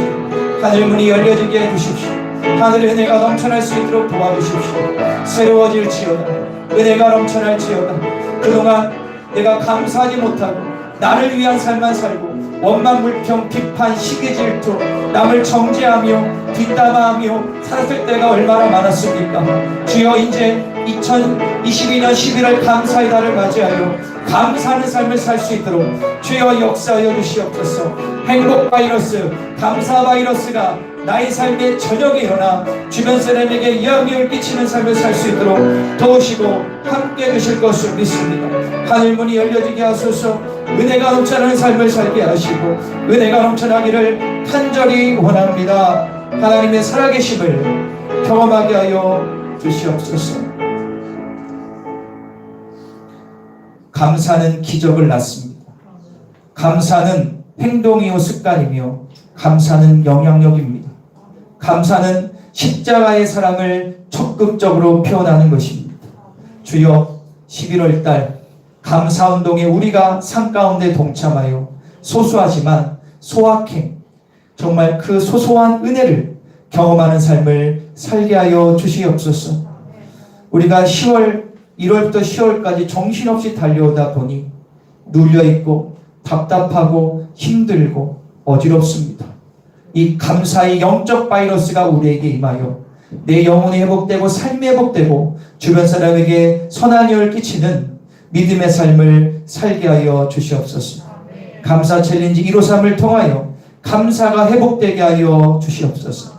하늘문이 열려지게 해주십시오. 하늘의 은혜가 넘쳐날 수 있도록 도와주십시오. 새로워질지어다. 은혜가 넘쳐날지어다. 그동안 내가 감사하지 못하고 나를 위한 삶만 살고 원망, 불평, 비판, 시기, 질투, 남을 정죄하며 뒷담화하며 살았을 때가 얼마나 많았습니까? 주여, 이제 2022년 11월 감사의 달을 맞이하여 감사하는 삶을 살 수 있도록 주여 역사하여 주시옵소서. 행복 바이러스, 감사 바이러스가 나의 삶에 저녁에 일어나 주변 사람에게 영향을 끼치는 삶을 살 수 있도록 도우시고 함께 해주실 것을 믿습니다. 하늘문이 열려지게 하소서. 은혜가 넘쳐나는 삶을 살게 하시고 은혜가 넘쳐나기를 간절히 원합니다. 하나님의 살아계심을 경험하게 하여 주시옵소서. 감사는 기적을 낳습니다. 감사는 행동이요 습관이며 감사는 영향력입니다. 감사는 십자가의 사랑을 적극적으로 표현하는 것입니다. 주여, 11월달 감사운동에 우리가 산 가운데 동참하여 소소하지만 소확행, 정말 그 소소한 은혜를 경험하는 삶을 살게 하여 주시옵소서. 우리가 1월부터 10월까지 정신없이 달려오다 보니 눌려있고 답답하고 힘들고 어지럽습니다. 이 감사의 영적 바이러스가 우리에게 임하여 내 영혼이 회복되고 삶이 회복되고 주변 사람에게 선한 영향을 끼치는 믿음의 삶을 살게 하여 주시옵소서. 감사 챌린지 153을 통하여 감사가 회복되게 하여 주시옵소서.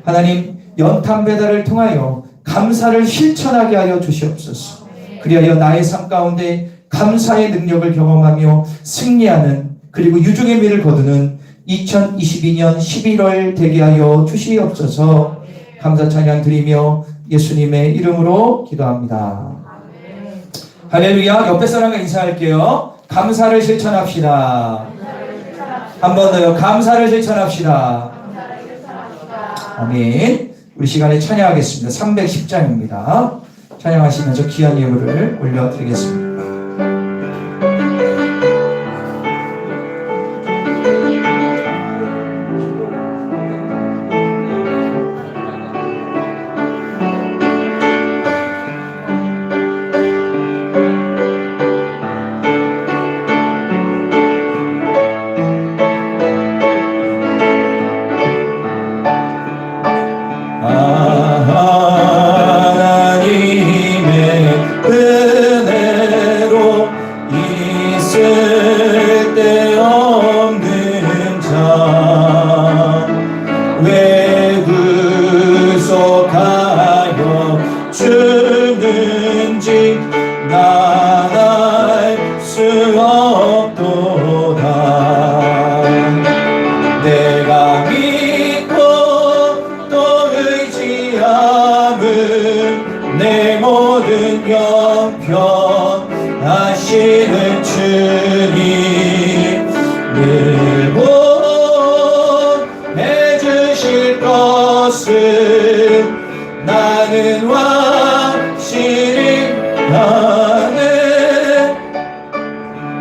하나님, 연탄 배달을 통하여 감사를 실천하게 하여 주시옵소서. 그리하여 나의 삶 가운데 감사의 능력을 경험하며 승리하는, 그리고 유종의 미를 거두는 2022년 11월 되게 하여 주시옵소서. 감사 찬양 드리며 예수님의 이름으로 기도합니다. 할렐루야. 옆에 사람과 인사할게요. 감사를 실천합시다. 한 번 더요. 감사를 실천합시다. 아멘. 우리 시간에 찬양하겠습니다. 310장입니다. 찬양하시면서 귀한 예물을 올려드리겠습니다. 하시는 주님 늘 보해 주실 것을 나는 확실히 아네.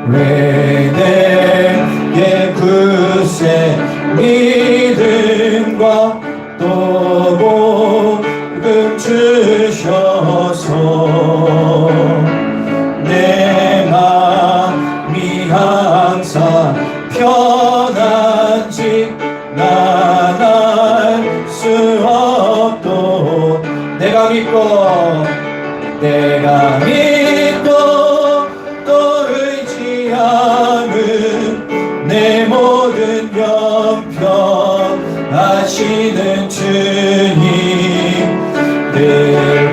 왜 내게 굳세 믿음과 또 복음 주셔서 내 마음이 항상 편한지 난 알 수 없도 내가 믿고 또 의지함은 내 모든 병편 하시는 주님 늘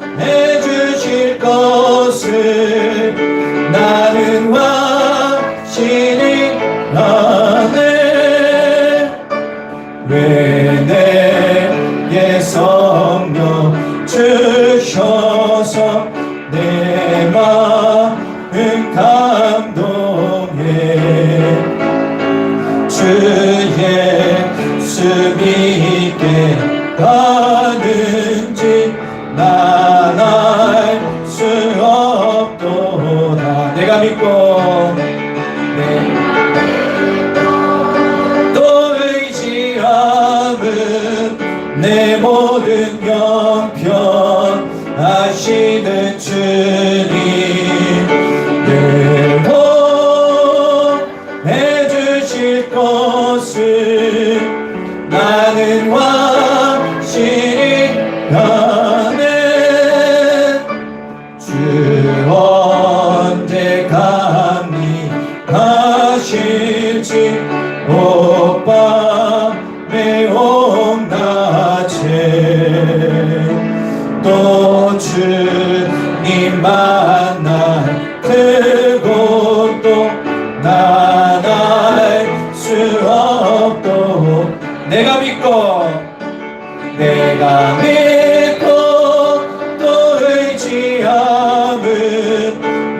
보해 주실 것을 나는 확실히 아네. 왜 내게 성령 주셔서 내 마음 감동해. 주 예수 믿게 가는지 난 알 수 없도다. 내가 믿고 또 의지함은 언제 감히 하실지 오밤에 온낮에 또 주님 만날 그곳도 나갈 수 없도록 내가 믿고 또 의지함은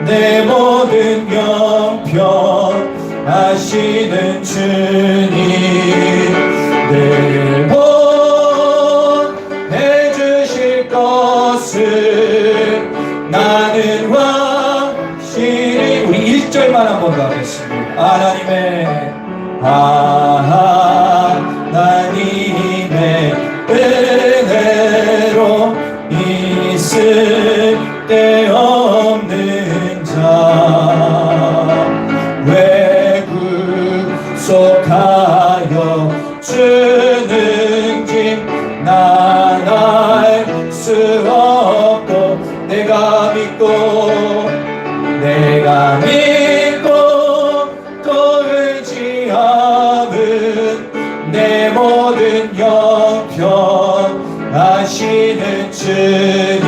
내 모든 형편 하시는 주님 늘 보내 주실 것을 나는 확실히 우리 1절만 한 번 더 하겠습니다. 하나님의 은혜로 있을 데 없는 자 왜 구속하여 주는지 난 알 수 없고 내가 믿고 또 의지함은 내 모든 형편 하시는 주님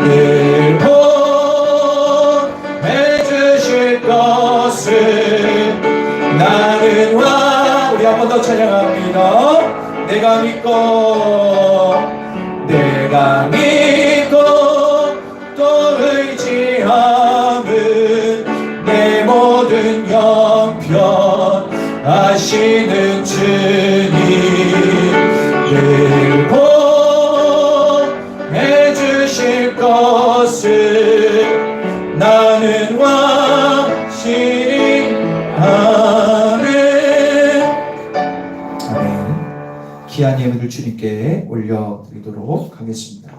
늘 보내 주실 것을 나는 우리 한 번 더 찬양합니다. 내가 믿고 또 의지함은 내 모든 형편 하시는 주님 늘 보내 주실 것을 나는 확실히 아는 아멘. 귀한 예물을 주님께 올려드리도록 하겠습니다.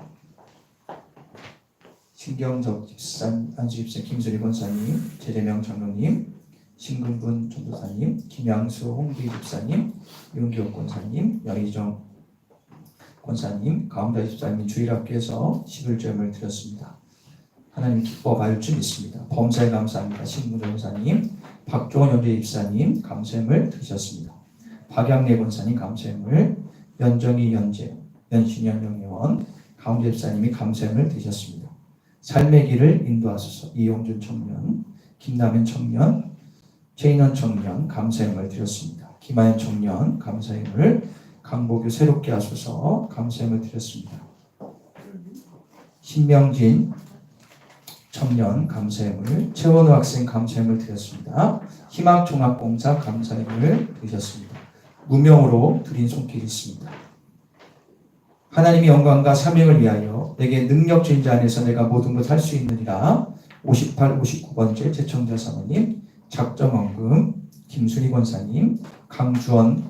신경적 집산, 안수 집사 김수리 권사님, 제재명 장로님, 신금분 전도사님, 김양수 홍기 집사님, 윤기옥 권사님, 여의정 권사님, 가운데 집사님 주일학교에서 11점을 드렸습니다. 하나님 기뻐 봐줄 줄 믿습니다. 범사에 감사합니다. 신문정 권사님, 박종원 연재 집사님 감사함을 드리셨습니다. 박양래 권사님 감사함을, 연정희 연재, 연신영 영예원, 가운데 집사님이 감사함을 드리셨습니다. 삶의 길을 인도하소서 이용준 청년, 김남현 청년, 최인원 청년 감사함을 드렸습니다. 김하연 청년 감사함을, 강보규 새롭게 하소서 감사함을 드렸습니다. 신명진 청년 감사함을, 최원우 학생 감사함을 드렸습니다. 희망종합공사 감사함을 드리셨습니다. 무명으로 드린 손길이 있습니다. 하나님의 영광과 사명을 위하여 내게 능력 주인 자 안에서 내가 모든 것 할 수 있느니라. 58, 59번째 제청자 사모님, 작정원금, 김순희 권사님, 강주원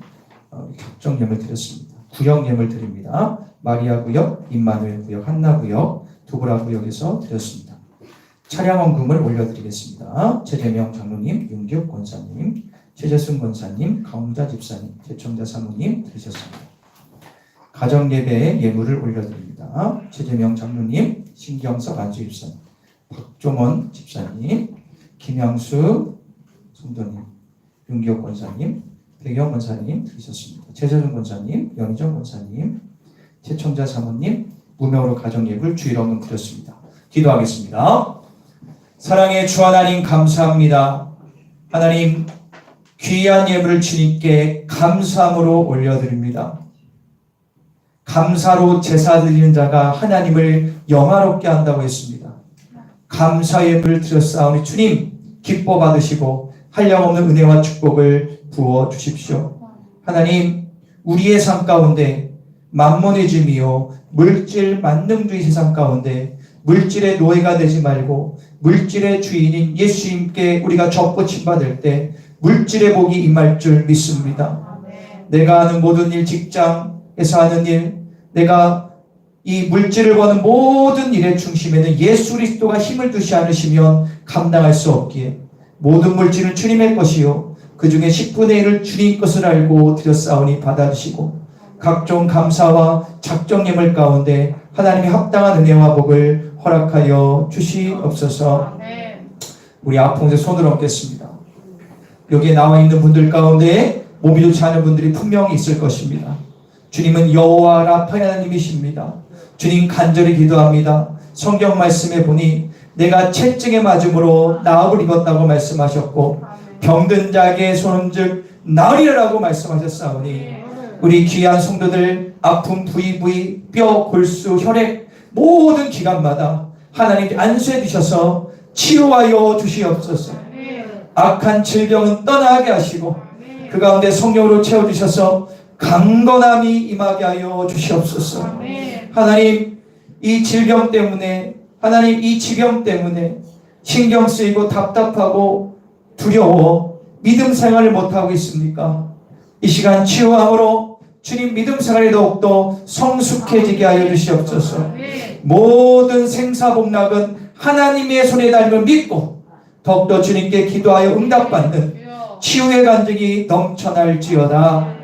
작정예물 드렸습니다. 구역예물 드립니다. 마리아 구역, 임마누엘 구역, 한나 구역, 두브라 구역에서 드렸습니다. 차량원금을 올려드리겠습니다. 최재명 장로님, 윤기옥 권사님, 최재순 권사님, 강웅자 집사님, 제청자 사모님 드리셨습니다. 가정예배에 예물을 올려드립니다. 최재명 장로님, 신경석 안수 집사님, 박종원 집사님, 김양수 성도님, 윤기옥 권사님, 배경 권사님 드리셨습니다. 최재준 권사님, 영희정 권사님, 최청자 사모님, 무명으로 가정예물 주일원금 드렸습니다. 기도하겠습니다. 사랑의 주 하나님 감사합니다. 하나님 귀한 예물을 주님께 감사함으로 올려드립니다. 감사로 제사 드리는 자가 하나님을 영화롭게 한다고 했습니다. 감사 예물을 드렸사오니 주님 기뻐 받으시고 한량없는 은혜와 축복을 부어 주십시오. 하나님 우리의 삶 가운데 만몬의 짐이요 물질 만능주의 세상 가운데 물질의 노예가 되지 말고 물질의 주인인 예수님께 우리가 접붙임 받을 때 물질의 복이 임할 줄 믿습니다. 내가 하는 모든 일, 직장에서 하는 일, 내가 이 물질을 버는 모든 일의 중심에는 예수 그리스도가 힘을 두시 않으시면 감당할 수 없기에 모든 물질은 주님의 것이요 그 중에 10분의 1을 주님 것을 알고 드렸사오니 받아주시고 각종 감사와 작정 예물 가운데 하나님의 합당한 은혜와 복을 허락하여 주시옵소서. 아멘. 우리 아픈 데 손을 얹겠습니다. 여기에 나와 있는 분들 가운데 몸이 좋지 않은 분들이 분명히 있을 것입니다. 주님은 여호와 라파 하나님이십니다. 주님 간절히 기도합니다. 성경 말씀에 보니 내가 채증에 맞음으로 나음을 입었다고 말씀하셨고 병든 자에게 손은즉 나으리라고 말씀하셨사오니 우리 귀한 성도들 아픈 부위 뼈 골수 혈액 모든 기관마다 하나님께 안수해 주셔서 치유하여 주시옵소서. 악한 질병은 떠나게 하시고 그 가운데 성령으로 채워주셔서 강건함이 임하게 하여 주시옵소서. 하나님 이 질병 때문에 하나님 이 지병 때문에 신경 쓰이고 답답하고 두려워 믿음 생활을 못하고 있습니까? 이 시간 치유함으로 주님 믿음 생활이 더욱더 성숙해지게 하여 주시옵소서. 모든 생사복락은 하나님의 손에 달림을 믿고 더욱더 주님께 기도하여 응답받는 치유의 간증이 넘쳐날지어다.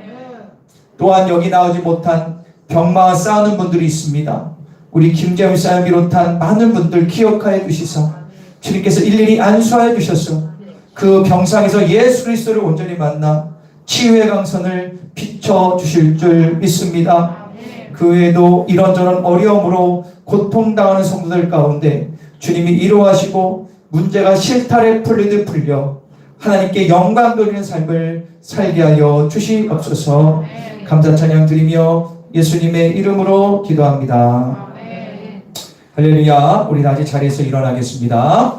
또한 여기 나오지 못한 병마와 싸우는 분들이 있습니다. 우리 김재훈 사람 비롯한 많은 분들 기억하여 주시서 주님께서 일일이 안수하여 주셔서 그 병상에서 예수 그리스도를 온전히 만나 치유의 강선을 비춰주실 줄 믿습니다. 그 외에도 이런저런 어려움으로 고통당하는 성도들 가운데 주님이 위로하시고 문제가 실타래 풀리듯 풀려 하나님께 영광 돌리는 삶을 살게 하여 주시옵소서. 감사 찬양 드리며 예수님의 이름으로 기도합니다. 할렐루야. 우리 다시 자리에서 일어나겠습니다.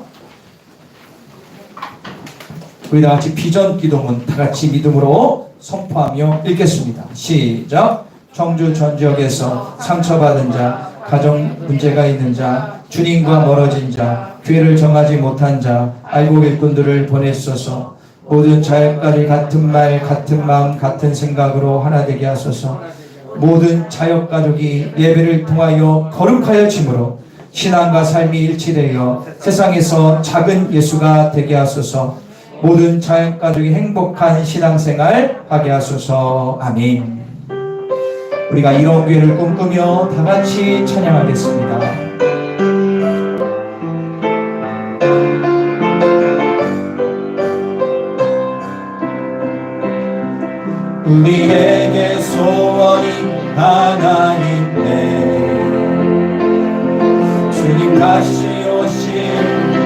우리 다 같이 비전 기도문 다 같이 믿음으로 선포하며 읽겠습니다. 시작. 청주 전 지역에서 상처받은 자, 가정 문제가 있는 자, 주님과 멀어진 자, 교회를 정하지 못한 자, 알고 일꾼들을 보내소서. 모든 자역까지 같은 말, 같은 마음, 같은 생각으로 하나 되게 하소서. 모든 자역가족이 예배를 통하여 거룩하여 짐으로 신앙과 삶이 일치되어 세상에서 작은 예수가 되게 하소서. 모든 자연가족이 행복한 신앙생활 하게 하소서. 아멘. 우리가 이런 교회를 꿈꾸며 다 같이 찬양하겠습니다. 우리에게 소원이 하나인데 주님 다시 오실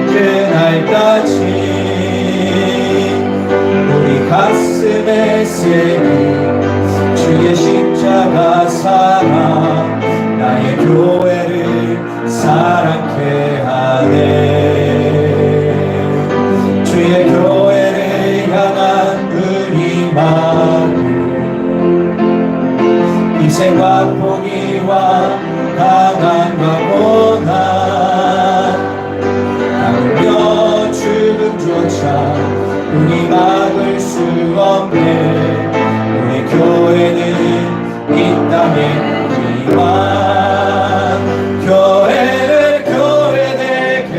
그날까지 우리 가슴에 새긴 주의 십자가 사랑 나의 교회를 사랑케 하네. 주의 교회를 향한 우리 마음 희생과 포기와 강함과 고난 나누며 죽음조차 우리 막을 수 없네. 우리 교회는 이 땅의 위만 교회는 교회되게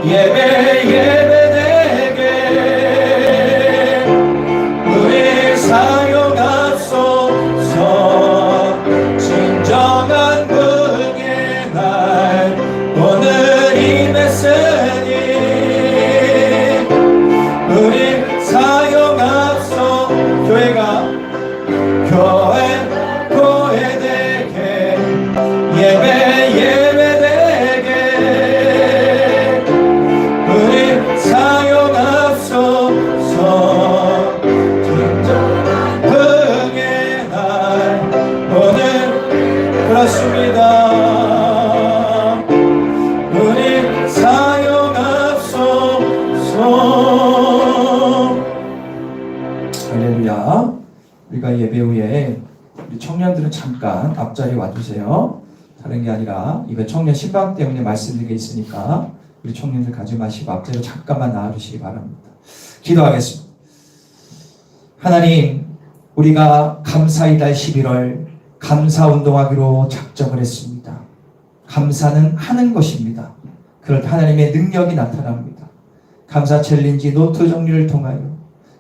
예배되게 우리 사역 앞서서 진정한 부흥의 날 오늘 임했으니 우리 사역 앞서 교회가 교회되게 예배되게 우리 사역 앞서서 진정한 부흥의 날 오늘 그렇습니다. 우리 사역 앞서서 할렐루야. 우리가 예배 후에 우리 청년들은 잠깐 앞자리에 와주세요. 다른 게 아니라 이거 청년 신방 때문에 말씀드리게 있으니까 우리 청년들 가지 마시고 앞자리로 잠깐만 나와주시기 바랍니다. 기도하겠습니다. 하나님, 우리가 감사의 달 11월 감사운동하기로 작정을 했습니다. 감사는 하는 것입니다. 그럴 때 하나님의 능력이 나타납니다. 감사 챌린지 노트 정리를 통하여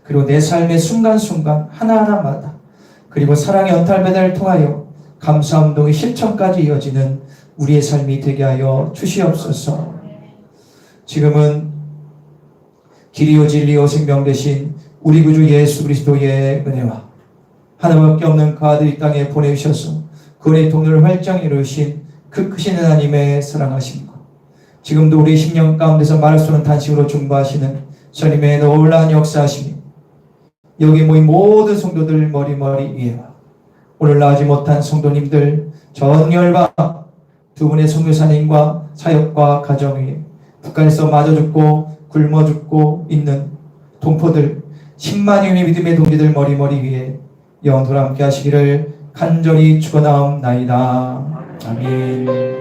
그리고 내 삶의 순간순간 하나하나마다 그리고 사랑의 연탈 배달을 통하여 감사운동의 실천까지 이어지는 우리의 삶이 되게 하여 주시옵소서. 지금은 길이요 진리요 생명 되신 우리 구주 예수 그리스도의 은혜와 하나밖에 없는 그 아들 이 땅에 보내주셔서 그 은혜의 통로를 활짝 이루신 그 크신 하나님의 사랑하심과 지금도 우리 심령 가운데서 말할 수 없는 단식으로 중보하시는 주님의 놀라운 역사하심이 여기 모인 모든 성도들 머리머리 위에와 오늘 나오지 못한 성도님들 전 열방 두 분의 선교사님과 사역과 가정 위에 북한에서 맞아 죽고 굶어 죽고 있는 동포들 10만여의 믿음의 동지들 머리머리 위에 영원토록 함께 하시기를 간절히 축원하옵나이다. 아멘.